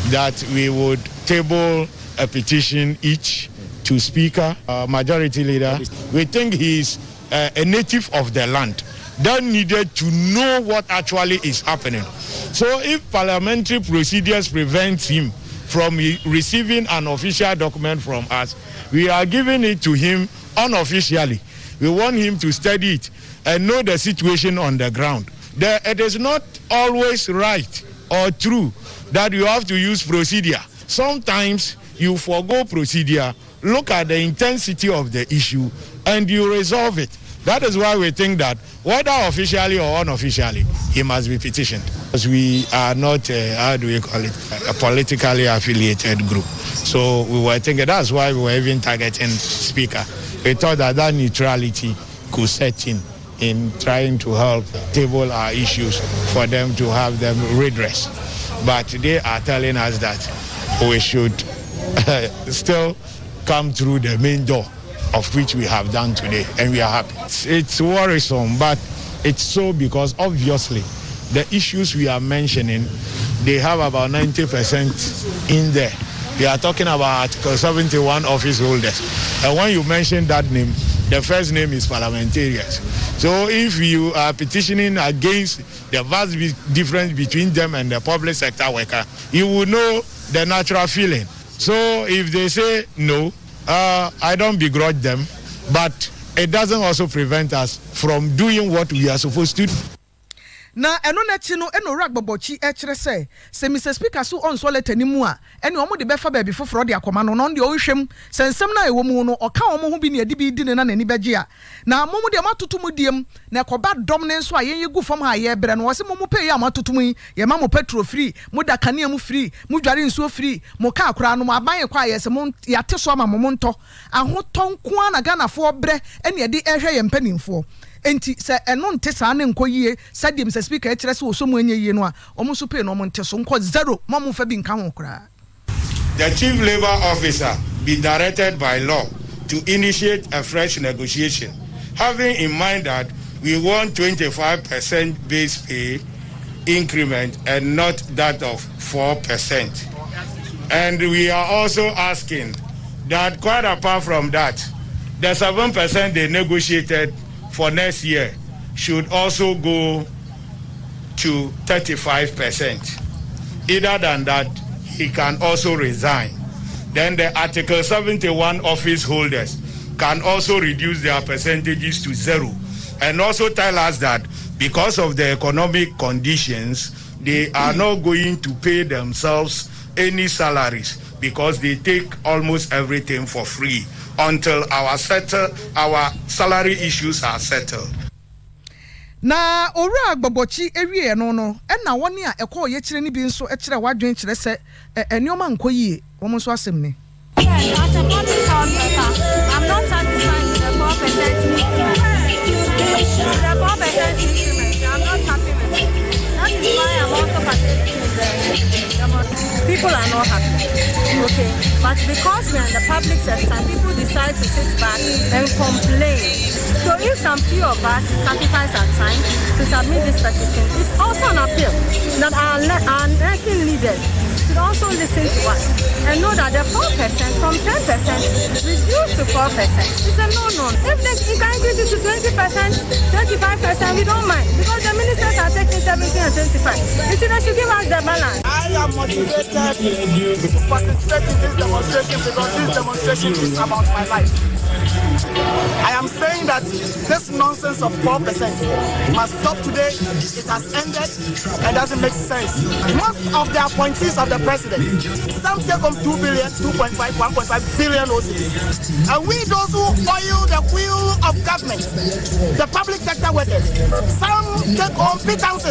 that we would table a petition each to Speaker, Majority Leader. We think he's a native of the land that needed to know what actually is happening. So if parliamentary procedures prevent him from receiving an official document from us, we are giving it to him unofficially. We want him to study it and know the situation on the ground. It is not always right or true that you have to use procedure. Sometimes you forgo procedure, look at the intensity of the issue, and you resolve it. That is why we think that whether officially or unofficially, he must be petitioned. Because we are not, how do we call it, a politically affiliated group. So we were thinking that's why we were even targeting Speaker. We thought that neutrality could set in trying to help table our issues for them to have them redressed. But they are telling us that we should still come through the main door, of which we have done today, and we are happy. It's worrisome, but it's so because obviously the issues we are mentioning, they have about 90% in there. We are talking about Article 71 office holders. And when you mention that name, the first name is parliamentarians. So if you are petitioning against the vast difference between them and the public sector worker, you will know the natural feeling. So if they say no, I don't begrudge them, but it doesn't also prevent us from doing what we are supposed to do. Na eno na chi no eno ora Gbagbochi e kire se Mr Speaker so on so letter ni mu a ene omo de befa ba bi foforo de akoma no no de ohwem sensem na ewo mu no oka omo ho bi ne adi bi di ne na nani beje a na momu de matoto mu diem na ekoba dom ne nso a yen yegu fam ha ye bre no wo se momu pay ya matoto mu ye ma mo petrol free mo da kanea mu free mo dware nso free mo ka akora no mo aban kwa ye se mo ya te so ma mo nto ahoton ko na Ghana fo bre ene de ehwe ye mpanimfo enti se eno nte sa ne nkoyie sadim se Speaker e kire se wo so mu anye yie no a omo so pay no omo nte so nko zero mo fa bi nka ho kra. The Chief Labor Officer be directed by law to initiate a fresh negotiation, having in mind that we want 25% base pay increment and not that of 4%. And we are also asking that, quite apart from that, the 7% they negotiated for next year should also go to 35%. Either than that, he can also resign. Then the Article 71 office holders can also reduce their percentages to 0. And also tell us that because of the economic conditions, they are not going to pay themselves any salaries because they take almost everything for free until our salary issues are settled. Na ora agbobochi ewie no na woni a ekọ ye kire ni bi nso e kire wadwen kire se enioma nkoyie wo nso asem ni. Yes, as a public house worker, I'm not satisfied with the 4% increment. The 4% increment, I'm not happy with it. That is why I'm also participating in the people are not happy. Okay, but because we're in the public sector, people decide to sit back and complain. So if some few of us sacrifice our time to submit this petition, it's also an appeal that our nursing leaders should also listen to us and know that the 4% from 10% reduced to 4%. It's a no-no. If they can increase it to 20%, 25%, we don't mind because the ministers are taking 17 and 25. They should give us the balance. I am motivated to participate in this demonstration because this demonstration is about my life. I am saying that this nonsense of 4% must stop today. It has ended and doesn't make sense. Most of the appointees of the president, some take home 2 billion, 2.5, 1.5 billion OCD. And we those who oil the wheel of government, the public sector workers, some take home pittance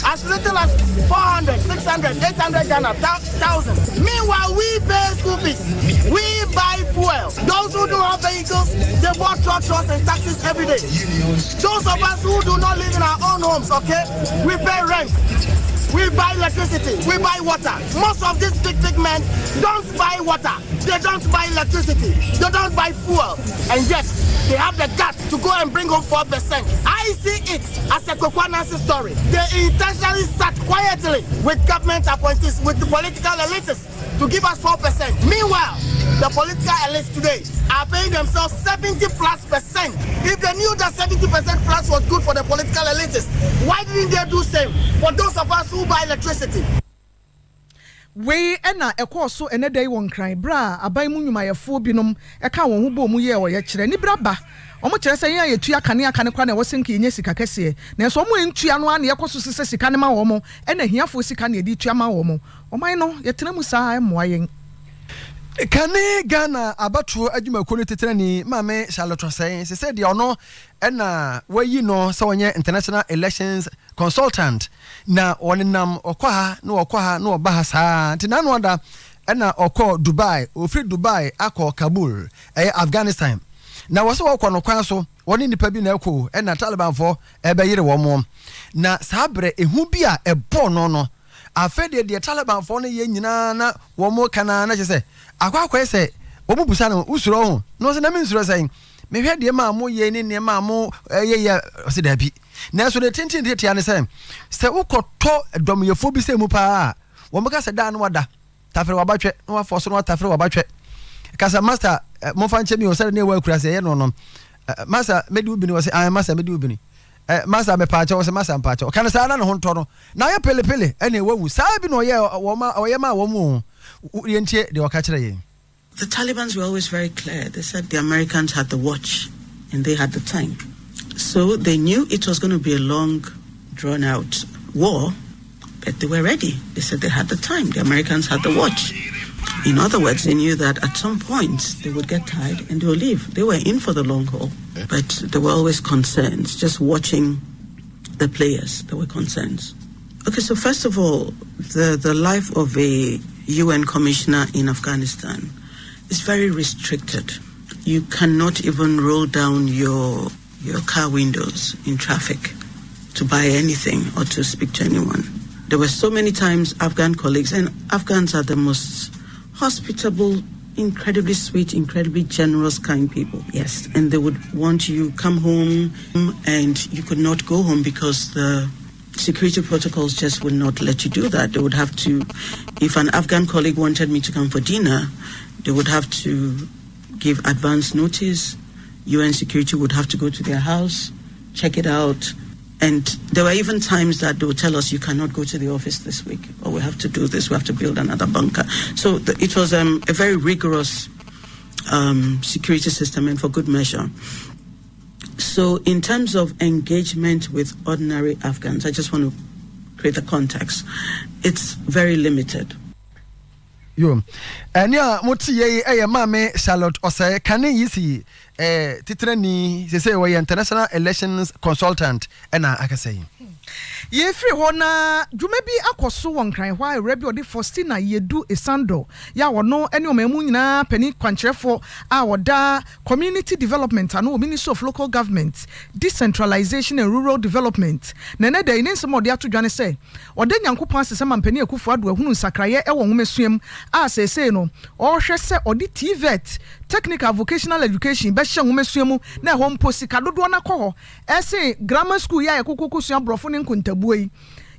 as little as 400, 600, 800 Ghana, 1,000. Meanwhile, we pay school fees, we buy fuel. Those who don't have vehicles, they bought trucks and taxis every day. Those of us who do not live in our own homes, okay, we pay rent. We buy electricity, we buy water. Most of these big men don't buy water, they don't buy electricity, they don't buy fuel, and yet they have the guts to go and bring home 4%. I see it as a Kokwanasi story. They intentionally sat quietly with government appointees, with the political elites to give us 4%. Meanwhile, the political elites today are paying themselves 70+%. If they knew that 70% plus was good for the political elites, why didn't they do same for those of us who buy electricity? We ena ekọ so ene dey won kran bra aban mu nwumayefo binom eka won hu bo mu ye wo ye kire ni bra ba omo kire se yan yetua kane kwa na wo senke yenye sika kese na so omo entua no ana yekoso sese sika ne ma wo mo ena hiafo sika na edi tua ma wo mo oman no yetena mu saa emoa yen Kane Ghana abatu adwuma ko no tetrani mame Charlotte Rosen se said ono na wayi no se wonye international elections consultant na onenam okwa na oba ha saa ntina no oda na okọ Dubai ofri Dubai akọ Kabul Afghanistan na wo se wo kọ no kwan so woni nipa bi na ekọ na Taliban fo ebeyire wo mo na sabre ehu bi a ebo no afede de Taliban fo no ye nyina na wo mo kana na se akwa se obu busa no usuro ho no se na me nsuro sen me hwe de ma mo ye ni ne ma mo ye se da bi na so de tintin de tia ne se ukoto dom yefo bi se mu pa wo mo ka se da no wada tafere wabatwe no wa forso no tafere wabatwe kasa master mo fa nche mi o se ne wa kura se ye no master medi ubi ni wo se master medi ubi ni master me pa cha wo se master pa cha kana sa na no ho nto no na ye pele ene wawu sa bi no ye wo ma wo mu. The Taliban were always very clear. They said the Americans had the watch and they had the time. So they knew it was going to be a long, drawn-out war, but they were ready. They said they had the time. The Americans had the watch. In other words, they knew that at some point they would get tired and they would leave. They were in for the long haul, but there were always concerns. Just watching the players, there were concerns. Okay, so first of all, the life of a UN commissioner in Afghanistan is very restricted. You cannot even roll down your car windows in traffic to buy anything or to speak to anyone. There were so many times Afghan colleagues, and Afghans are the most hospitable, incredibly sweet, incredibly generous, kind people. Yes, and they would want you come home, and you could not go home because the security protocols just would not let you do that. They would have to, if an Afghan colleague wanted me to come for dinner, they would have to give advance notice. UN security would have to go to their house, check it out. And there were even times that they would tell us, you cannot go to the office this week, or we have to do this, we have to build another bunker. So it was a very rigorous security system, and for good measure. So in terms of engagement with ordinary Afghans, I just want to create a context. It's very limited. Yo, and yeah, moti ye mame Charlotte Osei kane yisi titrani se say we international elections consultant ena akasay. Ye free hona dwumabi akoso won kran hwa Rebi odi Faustina Yedu Esando ya wono ene omemu nyina pani kwankyerefo a woda community development ano Ministry of Local Government, Decentralization and Rural Development na ne da ine nsemo de atodwane se woda nyankopon asesema mpani akufo ado ahunu nsakraye e won homesuam a sese no o hwe se odi TVET technical vocational education be hye homesuam na ho mposika dodo na kɔ ese grammar school ya yakokokosua brofo ne nkontabuoi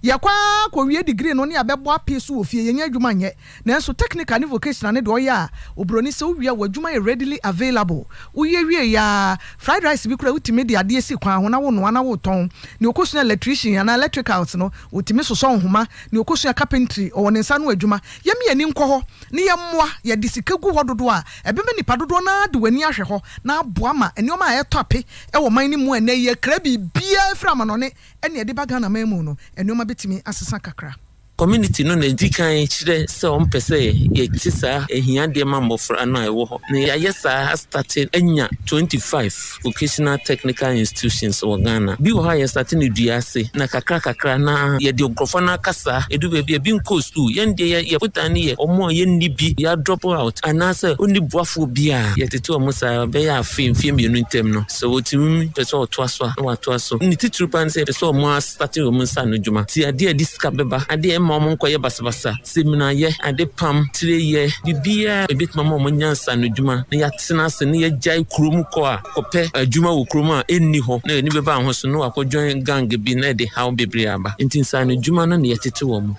yakwa kowie degree no ne abɛbɔ apeso ofie yenya adwuma nye nanso technical ne vocational ne de oya obroni se uwie wadwuma is readily available uyewie ya fried rice bi kura utimi de ade esi kwan ho na wo no ana wo ton ne okosua electrician ana electricals no utimi soso nhoma ne okosua carpentry o ne nsa no adwuma yemi ani nkɔ ho ne yemmoa ye disika gu ho dodo a ebeme nipa dodo na de wani ahwe ho na aboa ma enioma a yetoape e wo man ni mu ene ye kra bi bia frama no ne ene de baga na mamu no enioma betimi asesa kakra community no na dikan chire se on pese ye tisa ehia de mamofra na ewo ho na ya yesa started enya 25 vocational technical institutions in Ghana bi wo ha ya started ne duase na kakra na ye de okrofo na kasa edu be bi nko school ye de ye putani ye omo ye nibi ya drop out anase oni buafo bia ye tete omo sa be ya fim mienu ntem no so otimi pese otoaso na watoaso ni titru pan se pese omo starting omo sa no djuma ti ade diska beba ade mama nko ye basabasa semina ye ade pam tire ye bibia ebit mama mo nyansa no djuma na ya tena se na ye jai krom ko a kopɛ adwuma wo krom a enni ho na ni beba ho so no akɔjoin gang bi na de how bebre aba ntinsa no djuma no na ye tete wo mo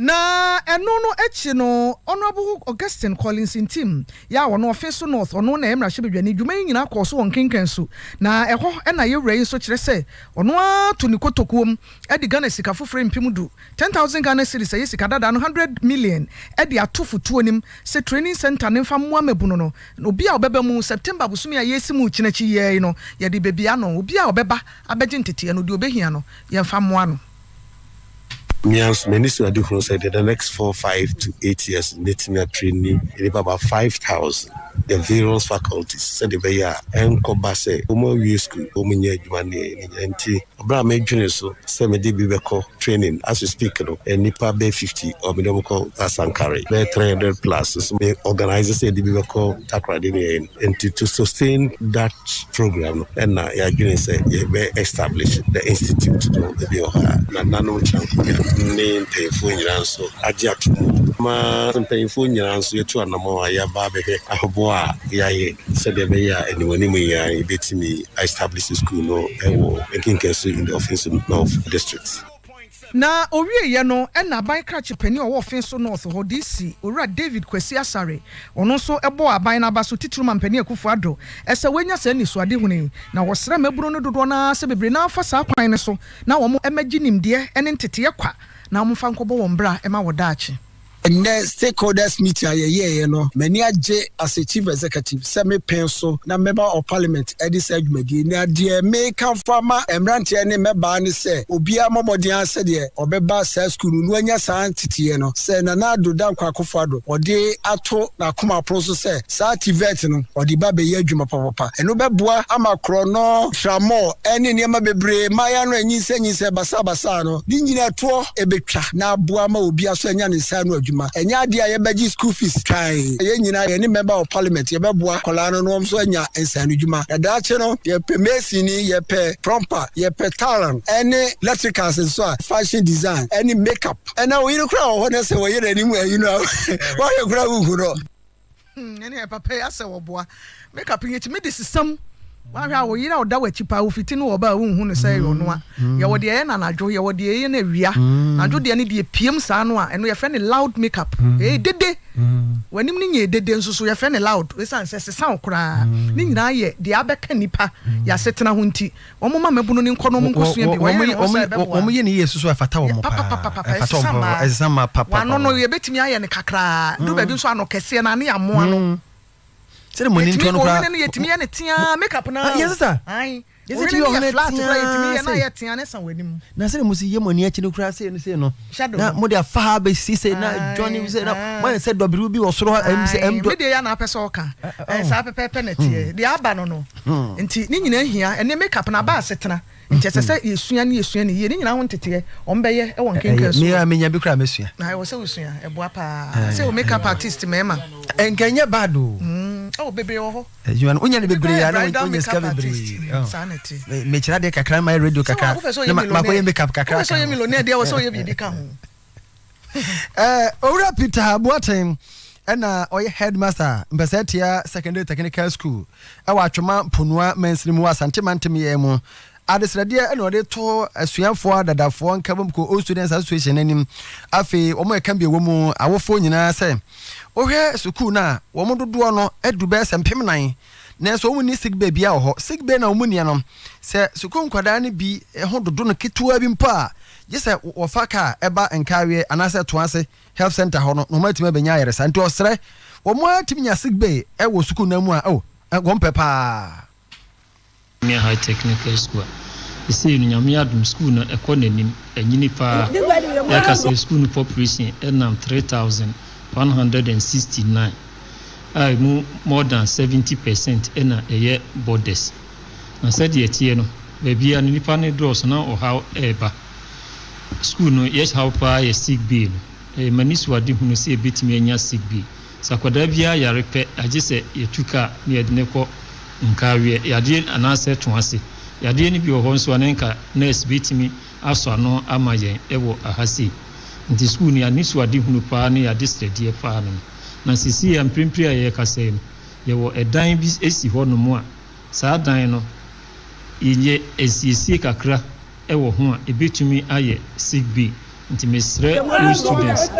na eno no echi no Honorable Augustine Collins in team ya wono Office North ono na emra hye dwuma nyina akɔso won kenkensu na ɛhɔ na ye wura so kyerɛ sɛ ono ato ni kotokuom edi Ghana sika foforo mpimudu 10,000 Ghana cedis ayi sika dada no 100 million edi atofotuo nim se training center ne mfa moa mabuno no obi a obeba mu September busumi a yesi mu kyinachi ye no ye de bebia no obi a obeba abegye ntete no de obehia no ye mfa moa no Mians minister adu who said the next 4, 5 to 8 years netting training in about 5,000 the various faculties said the beya and kobase omo we school omo nya adwuma ne enti bra me dwene so say me de bi beko training as we speak no and nipa be 50 or me dem call asankare be 300 plus so me organize say de bi beko takra de and to sustain that program and na ya dwene say be establish the institute to be na nanu chanko ne payfo nyina so agye atomo ma payfo nyina so yetu anamo ya ba be ahobo a yaye said the beya anyone ya betimi establish school no ewo enkinkenso in the Offense North district na owie ye no na ban krachi pani owo Offense North ho DC owura David Kwesi Asare ono so ebo aban na baso titru mampani akufo ado ese wenya se ni so ade huni na wosra maburo no dodo na se bebre na afa sa kwan ne so na wo mo emagi nimde ene ntete ye kwa na mo fa nkobo wo mbra ema wodaachi and the stakeholders meeting you know many as a chief executive semi pencil na member of parliament edis adwumadi na de make farmer emrant ne member ne say obia momodian say de obeba sa school no anya san tete no say na na do dan kwakofado ode ato na koma proso say sa TVET no ode ba be adwuma papa eno beboa amakro no tramo ene niam bebre maya no anyinse basa no di nyina to ebetwa na aboa ma obia so anya ne sa no enya dia ye beji school fees kai ye nyina ye ni member of parliament ye beboa kola no so anya ensanu djuma da che no ye pe mesini ye pe plumber ye pe talent any electricals and so fashion design any makeup and now you crowd ho na say we ye ni mu you know why you crowd who no any papa ya say wo boa makeup ye ti me de sisam Wahwa wo yira oda wa chipa wo fiti no oba wo hu no say yo no a ye wo de ye na nadwo ye wo de ye na wia nadwo de ne de piem saa no a eno ye fe ne loud makeup dede wanim ni nye dede nso so ye fe ne loud we san se san okra ni nyina ye de abeka nipa ya setena ho nti wo mama mabu no ni nko no nko so ye bi wo mo ye ne yesu so afata wo mo pa afata wo mo ezama papa wa no no ye betimi aye ne kakra do ba bi so ano kese na ne amoa no Say the money to no cry. Makeup now. Yes, sir. Aye. Yes, it you flat right na yet tiana san wenim. Na say mo si ye money achi no cry say no. Na mo dey fa be si say na Johnny say na man say dobru bi osoro em me dey ya na pese oka. Sa pepe na tie. Dey aba no. Nti ni nyina hia ene makeup na ba asetena. Nti sese yesua ni ye ni nyina ho ntete ombeye e won kenkan so. Me amenya bi kra mesua. Na wo se wosua e boa pa. Say o makeup artist mema. Enkanya bado. Oh baby oh. You an unya ne bebre ya na unya ska bebre. Sanity. Me kira de kakra my radio kakra. Ma ko ye makeup kakra. So ye millionaire dia wo so ye bi ka ho. Owura Peter Boateng na oye headmaster Mbesetia Secondary Technical School. Ewa atwoma ponua mansrimu asante mantem ye mu. Adesrade na ode to asuafo dadafo nkabam ko all students association anim afi omo e kan bi wo mu awofo nyina se ohwe school na wo mo dodo no edube sempem nan na so wo ni sick baby a ho sick baby na wo ni no se school nkwada ne bi ho dodo no ketua bi mpa je se wo faka eba enkawe anase to ase health center ho no no matima benya yere santi osre wo mo atiminya sick baby e wo school na mu a wo mpepa Near High Technical School. You see, in Yamiadum School, a conanim, a unipa, like I say, school population, and 3,169. I move more than 70% in a year borders. I said, yet, you know, baby, and nipane draws now or however. School no, yes, how far a sick bill. A maniswa did who say a bit me a sick bill. Sakwadabia, ya repair, I just say, you took a near the neko. Nkawe yade anase to ase yade ni bi wo nso anenka nurse bitimi aso ano amayen ewo ahasi nti school ni anisu ade hunu pa ne yade stedie pa no na sisi ya mprimpri a ye kase ye wo edan bi esi ho no mu a saa dan no yenye esiesie kakra ewo ho a ebetumi aye sick bay nti mesre all students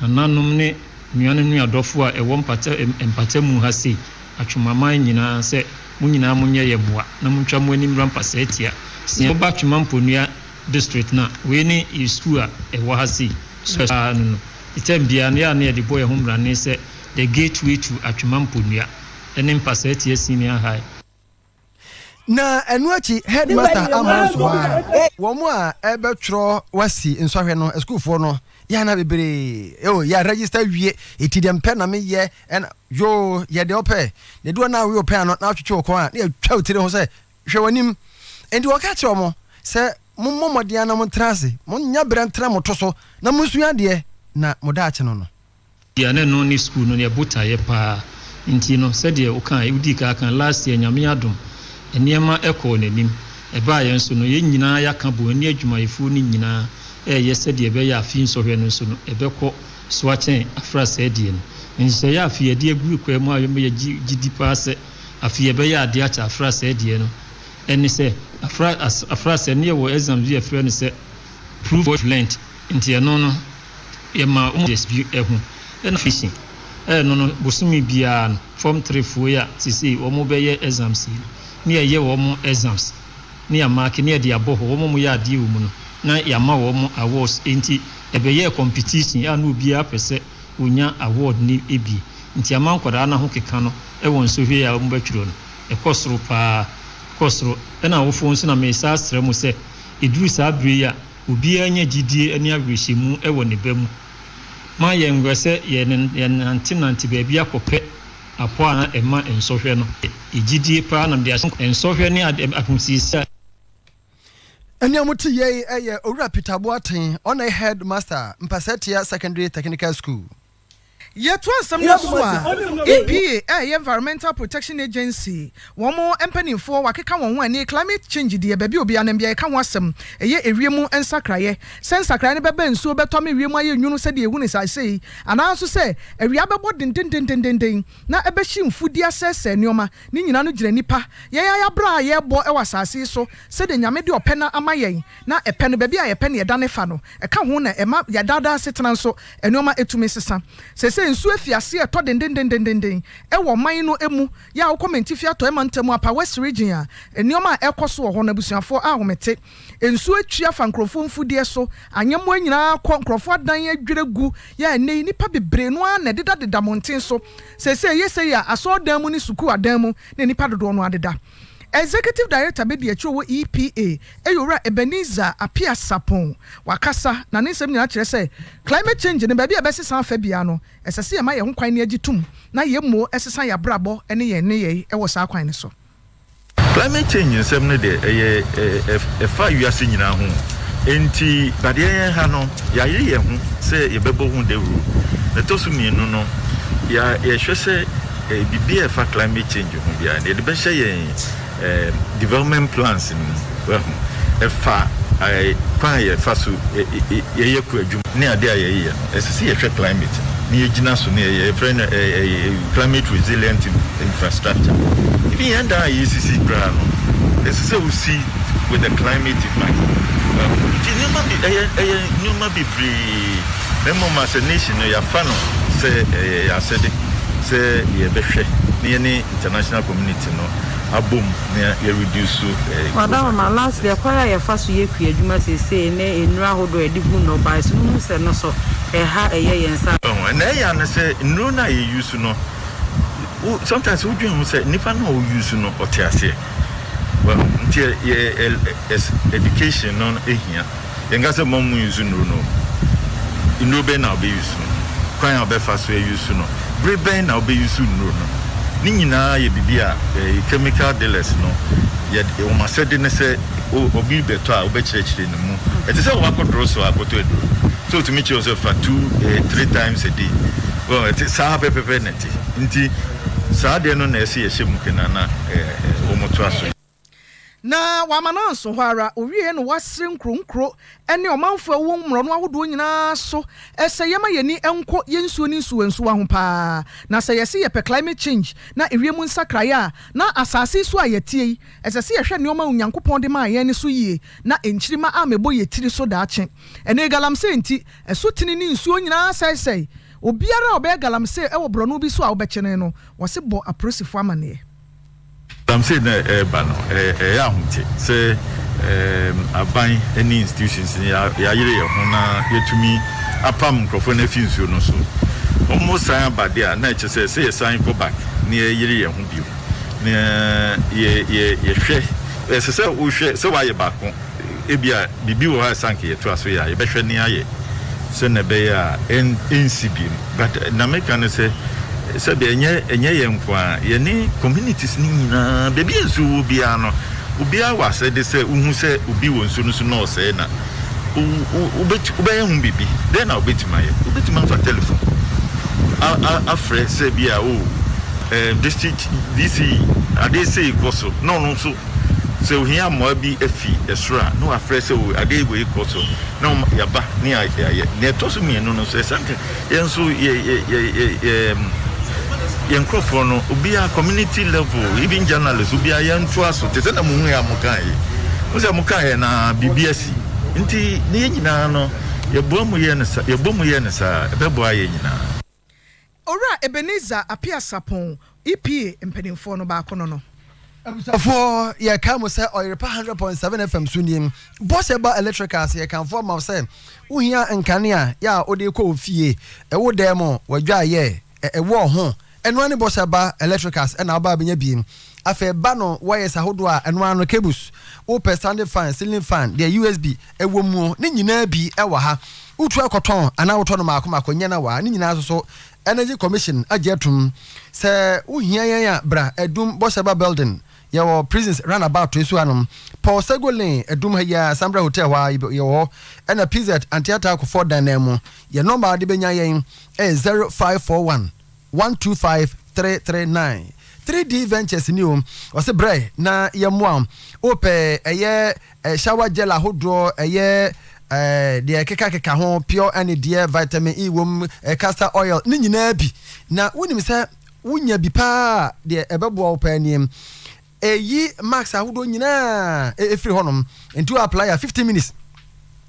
ananom ne nuanu adofo a ewo empata mu hasi atwumaman nyina se mu nyina munye ye boa na muntwa mu anim rampa setia se oba twumamponua district na we ni school a ewo hasi so no itembia na ya na de boy homra ne se the gateway to atwumamponua enim pasetia senior high na enuachi headmaster amanso ha wo mu a ebetro wasi nsɔhwe no school for no ya na bebre ya register wie etidem pe na me ye en yo ye de opɛ ne do na we opɛ no na twetwe ko a na twa utire ho sɛ hwɛ wanim enti wo ka kye omo sɛ mommɔmɔde na mo trase mo nya brentra mo to so na mo sua de na mo da akye no no ya na no ni school no ne buta ye pa nti no sɛ de wo kan udi ka kan last year nyame adom eniema ekɔ n'anim eba yɛ nso no ye nyina ya ka bo ani adwumayefo ni nyina yes said ye be ya fi nsɔhwɛ no so no ebekɔ soachen afra sɛ die no nhyɛ ya fi ade agu kwa mu ayɛ me gidi pa sɛ afi be ya ade acha afra sɛ die no ɛne sɛ afra sɛ ne wɔ exam bi afra no sɛ proof of length nti ɛno no ye ma dispute ɛho ɛna fishing no no bosumi bia no form 3 fo ya sisi wo mo be ye exams ne ye wo mo exams ne ya mark ne de abɔ wo mo ya ade wo mu no na yama wo mo awards enti ebeye competition ya no bia pese onya award ni ebi nti ama nkwara na ho keka no e won so hwe ya mo batwiro no e kosoro pa kosoro e na wo fo nso na me sa asra mu se eduru sa abre ya obi anya gidie ani abrehye mu e wo ne ba mu ma ye ngwese ye nanti ba bia kopɛ apo ana e ma ensohwe no egidie pa na de ensohwe ne akumsisa Eni amuti ye Owura Peter Boateng on a headmaster Mbesetia Secondary Technical School. Yet once some EPA, Environmental Protection Agency, one more empany for Wakika one climate change, dear baby, be an MBA can was some a year a remo and sacraye. Sense a cranny baby and so about Tommy Remo, you said the woman I say, and I also say a riaba ding. Now a bashim food dear says, Noma, Ninano Jenipa, ya bra, ya boy, I was so said in Yamedi or penna amaye. Now a penny baby, a penny a danefano, a camona, a map, ya dada setan so, and Noma etu Mrs. Say nsu afiase eto den e wo man no emu ya wo comment fia to emantamu apa west region a enioma ekoso wo na busuafo a homete nsu atua fa nkrofo mfudie so anyemo anyina kɔ nkrofo adan adweregu ya nei nipa bebre no a na deda monten so say ya aso dan mu ni suku adan mu na nipa dodo no adeda. Executive Director Bedi Echo EPA Eyora Ebenezer Apia Sapon wakasa na nsɛm nyina kyerɛ sɛ climate change ne baabi a bɛsesa afa bia no ɛsɛsɛ ma yɛ ho kwan ne agitum na yɛ mo ɛsesa yɛ brabɔ ne yɛ ne yɛ ɛwɔ saa kwan ne so. Climate change nsɛm ne de ɛyɛ ɛfa wiase nyina ho enti badeɛ yɛn ha no yɛayɛ yɛn ho sɛ yɛbɛbɔ ho dawuro na tosu mienu no yɛhwɛ sɛ bibi ɛfa climate change ho bia ne de bɛhyɛ yɛn development plans in efa kwan ye fa so ye ku adwum ne ade aye ye esisi ye hwe climate ne ye gina so ne ye friend climate resilient infrastructure even yanda ye sisi bra no esisi we see with the climate impact nyoma bi memo ma se nation ya fa no se ya sede se ye behwe ne ne international community no abom na ye reduce madam ma last year kwara ye fa so ye ku adwuma sese ne enura hodo edigu no by so mu se no so ha eye yensa na ya na se enura na ye use no sometimes we dream say nipa na o use no otiase well ntia ye education no ehia ye ngase mom use no be na be use no kwan obe fa so ye use no breben na obe use no ni nyina ye bibia chemical dealers no ye o ma said ne say obi beto a obekyerechire ne mu ete say o akodro so akoto edo so to meet yourself for 2-3 times a day well ete sa pepepe neti nti sa de no na ese ye hyemu kenana o moto aso na wamana nso hwara owie no wasre nkronkro ene omanfo ewo mmro no ahodo nyina so ese yema yeni enko yensuo ni nsuwansuwa ho pa na se yesi ye pe climate change na ewiemu nsakraya na asase so ayetie ese se yehwe ne oma onyankopon de ma yen so yie na enchirima amebo yetiri so daache ene galamse enti eso tini ni nsuo nyina sai obiara obe galamse ewo brono bi so a obekene no wose bo aprosifo amane. I'm saying bano ahunte say aban any institutions ya yire ho na yetumi apam nkrofo na finsuo no so almost sign bad there na che say sign go back na yire ho bio na ye hwe say wo hwe say wa ye bako ebia bibi wo ha sanke ye to aso ya ye behwe ni aye so na be ya NCB but na make can say sabe enye yenkwa ye ni communities ni nyina bebi ensu bia no ubia wase de se uhu se ubi wonsu no so no se na ubeye hu bibi then na ubetima fa telephone afre se bia district DC ade se ikoso no so se ohia mo bi afi esra no afre se ade bo ikoso no yaba ni aye ne toso mi no so sanke yensu yenkrofo no ubia community level even journalists ubia yantu aso te na muhu ya mukai musa mukai na BBS nti ne nyina no yebomu ye ne sa bebo aye nyina ora Ebenezer Apia Sapon EPA empenimfo no ba kono no for ye come say Oyerepa 100.7 FM sunim boss eba electricals ye kan form of say uhia nkanea ya ode ko ofie ewo demo wadwa ye ewo ho eno ani boss eba electricals na aba benya biem afa ba no wires ahodo a eno ano cables o standing fan ceiling fan the USB ewo mu ne nyina bi ewa ha utu akoton ana woto no makoma nya na wa ne nyina so Energy Commission ajetum se uhia yan ya bra edum boss eba building your prisons run about to Isuanum. Paul Segolin, a doom here, Sambra Hotel, why you and a PZ Antiata for Danemo. Your number de Benyain is 0541 125 339. 3D Ventures new was a bray na yamwam ope a year shower gel a draw a year the keka ho pure and dear vitamin E castor oil nini nabi na wunim say wunya bi pa de ebebo opanim eyi max ahodo nyina efri honom into apply 50 minutes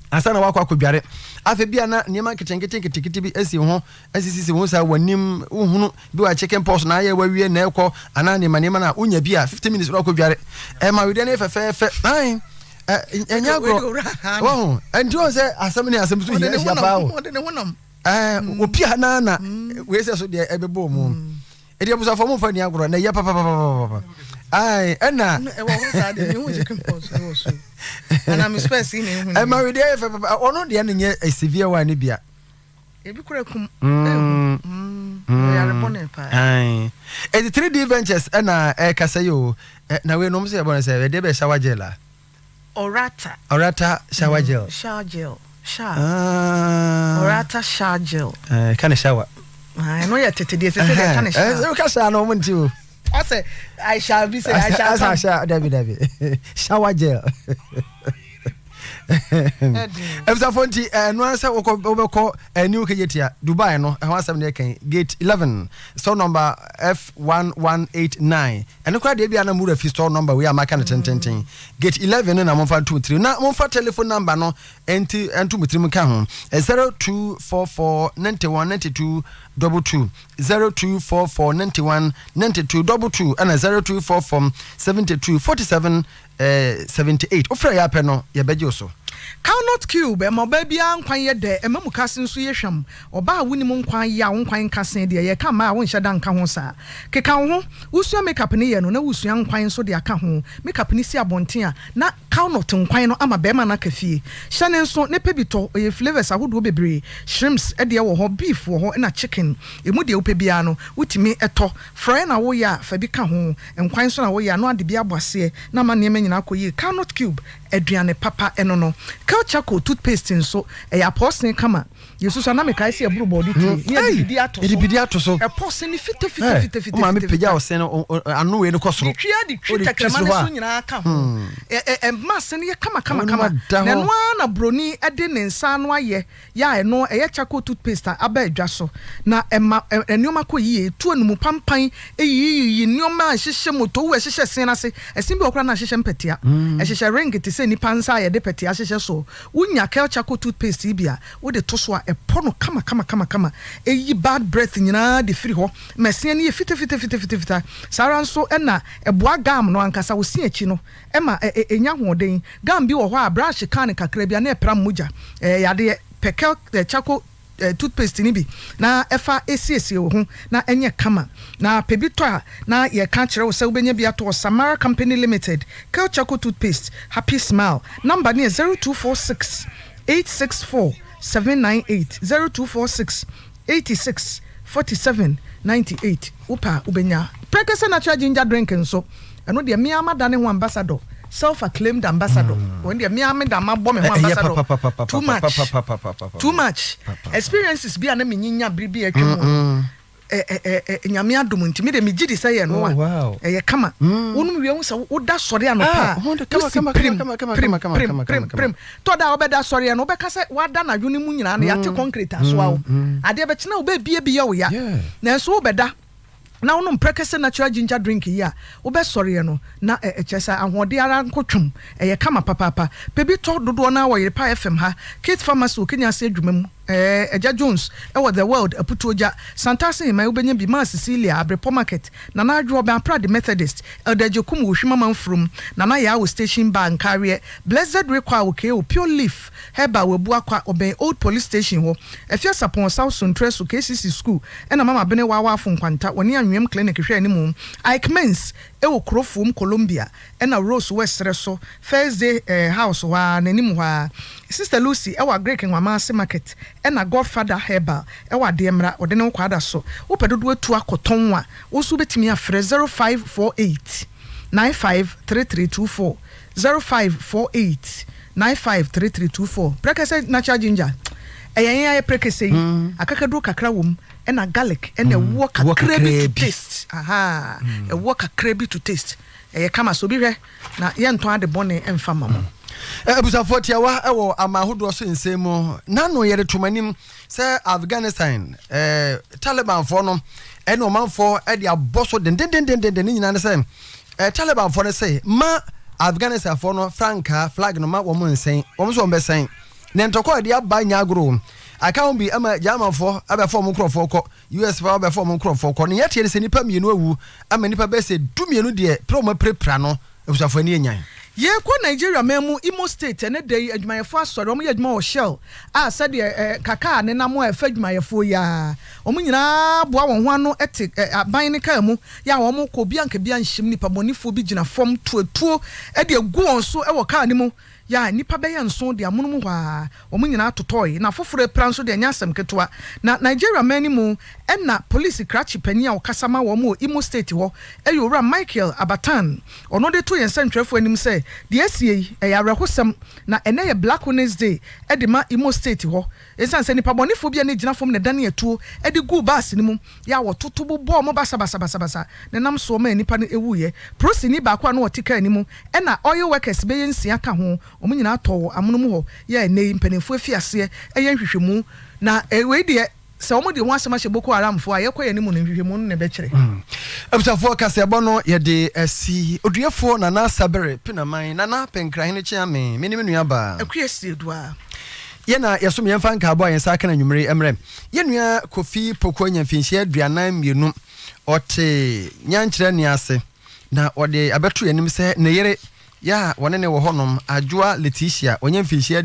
asana wakwa kodware afa bia na niam ketenkete bi esi ho asisi ho sa wanim uhunu bi wa chicken pox na ya wawie na ekọ ana niam na unya bia 50 minutes kodware ma we na fefe ai enya gro wo enti say asem ni asem so hia ba wo opia na we say so de ebebo mu edi abusa fo mo fa ni agro na ya papa ai ena e wo ho sa de ni wo chicken pox wo so and I'm especially in I'm married there for ono de na a severe one bia e bi kura kum we are born pa ai e 3D Ventures na e kasa yo na we no say born say de be shower gel orata shower gel orata shower gel can shower I know you tete dey say can shower e ka sa no mun ti o I say I shall be say I shall David shower gel Efsa fonti no answer obeko new kejetia Dubai no ho asem ne kan gate 11 store number F1189 and kwa de bia na mura fi store number we are marking 1010 gate 11 na monfa 23 na monfa telephone number no entu mutrim ka ho 0244 9192 22 0244 91 92 22 and 0244 72 47 78 ofra ya pe no ye beje so Cannot cube e mo ba bia nkwan ye de e mamu kase nso ye hwam oba wuni mu nkwan ya nkwan kase de ye ka ma wo nhya da nka ho sa keka ho usua makeup ne ye no na usua nkwan so de aka ho makeup ne si abonten a na cannot nkwan no ama be ma na kafie hyane nso ne pebito ye flavors ahodo bebre shrimps e de wo ho beef wo ho na chicken emu de wo pebia no wutimi eto fry na wo ya fa bi ka ho nkwan so na wo ya no ade bi abose na ma ne nyina akoyi cannot cube aduane papa eno no culture co toothpaste nso ya posen kama yesu so na me kai se aburu body ti ni bidi ato so e posen ni fite o ma me peja o sen anu we ni kosoro tria di twita krema ne so nyina aka ho e masen ye kama na no na broni ade ne nsa no aye ya eno ye chako toothpaste aba adwa so na enioma ko yi tu anu pampan yi nioma hyehye moto wo hyehye sen na se esin bi okra na hyehye mpetia hyehye ring ti se ni pansa ye de petia hyehye so unya culture co toothpaste bia wo de to so a epono kama eyi bad breath nyina de free ho mesia ne fita sara nso na eboa gam no ankasa wo si achi no ema enya hoden gam bi wo ho a brush kan kakra bia na epra muja yade pekel chako toothpaste ni bi na efa esiesi wo ho na enye kama na pebito a na ye ka kire wo se ubenya bia to Samara Company Limited culture co toothpaste happy smile number ne 0246 864 798 0246 86 47 98 upa ubenya prekese natural ginger drink nso eno de me amada ne ho ambassador self-acclaimed ambassador when the me amada mabo me ho ambassador too much experiences bi na me nyinya bribi atwemo nyame adom ntimi de me gidi say ye no a ye kama wonu wie hu se wo da sori anopa kama to da obeda sori no obeka se wada na dwuni mu nyina na ya te concrete aso awo ade be kina obe bie wo ya na so obeda na wono prekese natural ginger drink ya obe sori no na echesa ahode ara nkotwum ye kama papa bebi to dodo na Oyerepa FM ha Kate Pharmacy okenya se adwuma mu Eja Jones ewo the world aputoja Santasi mai ubenya bi ma Cecilia Abrepo market na na adwo ba Prade Methodist Eldeje kum wo hwima manfrum na na ya wo station bank carrier Blessed Requa wo ke o pure leaf heba we bu akwa oben old police station ho efia sapon South Central KCC school ena mama bene wa afo nkwanta woni anwem clinic hwe ani mu Ike Mens ewo Krofum Columbia ena Rose West Reso Thursday house wa nanim wa Sister Lucy ewa Greek Nwama market ena Godfather Herbal ewa demra odene nkwada so wo pedodo atu akoton a wo so betimi afre 0548 953324 0548 953324 prekese natural ginger eyan prekese akakadu kakra wom na garlic and a walk to taste aha a walk to taste kama so bi hwe na ye nton ade bone emfa mama abusafo tiawa ewo amahodo so nsemo nano ye retomanim se Afghanistan Taliban for no ene o manfo e de aboso den nyina ne se Taliban for ne say ma Afghanistan for no franca flag no ma wo mo nsen wo so mbesen ne ntoko de aba nyagro aka bi ama German for abefo mo krofo ko US for abefo mo krofo ko ne yete ne se nipa mienu awu ama nipa be se dumienu de pro mo prepra no abusafo ani enyan ye ko Nigeria memu Imo State ene dey adwumayefo asore omo ye adwuma o Shell a sade kaka ne namo e fa adwumayefo ya omo nyina boa won ho ano ete aban ne ka mu ya omo ko bia nka bia nhim nipa monifo bi gina fom tuo e de gu won so e wo ka ne mu ya nipa be yanso de amunum hwa omo nyina totoi na foforo pranso de nyasem ketwa na Nigeria mani mu na police krachi pani a okasama wo mo Imo State ho eyura Michael Abatan ono de to yensentwefo anim se de asie yarehosem na ene ye Black Wednesday de ma Imo State ho ensan se nipa bonifo bia ne gina fom ne dane etuo de gu bus ni mu ya wo totobo bo mo basa ne nam so ma nipa ne ewuye prosini ba kwa no otika ni mu na oil workers be yensia ka ho omo nyina to amunum ho ye nei mpanefo afiase eye hwehwemu na we de se omo de ho asema hye Boko Haram fo ayekoye ni mu ne hwehwemu ne be kire abusafo kase bono ye de asi oduefo na na sabere pinaman na na penkrahene chiame meni menu aba akuesi edua ye na yesom yemfa nka abo ayensa aka na nwumre emre ye nua Kofi Poko nyamfinhia aduanan mienu ote nyankyere ni ase na ode abeto yanim se ne yere ya wone ne wo honom Adwoa Leticia onyamfinhia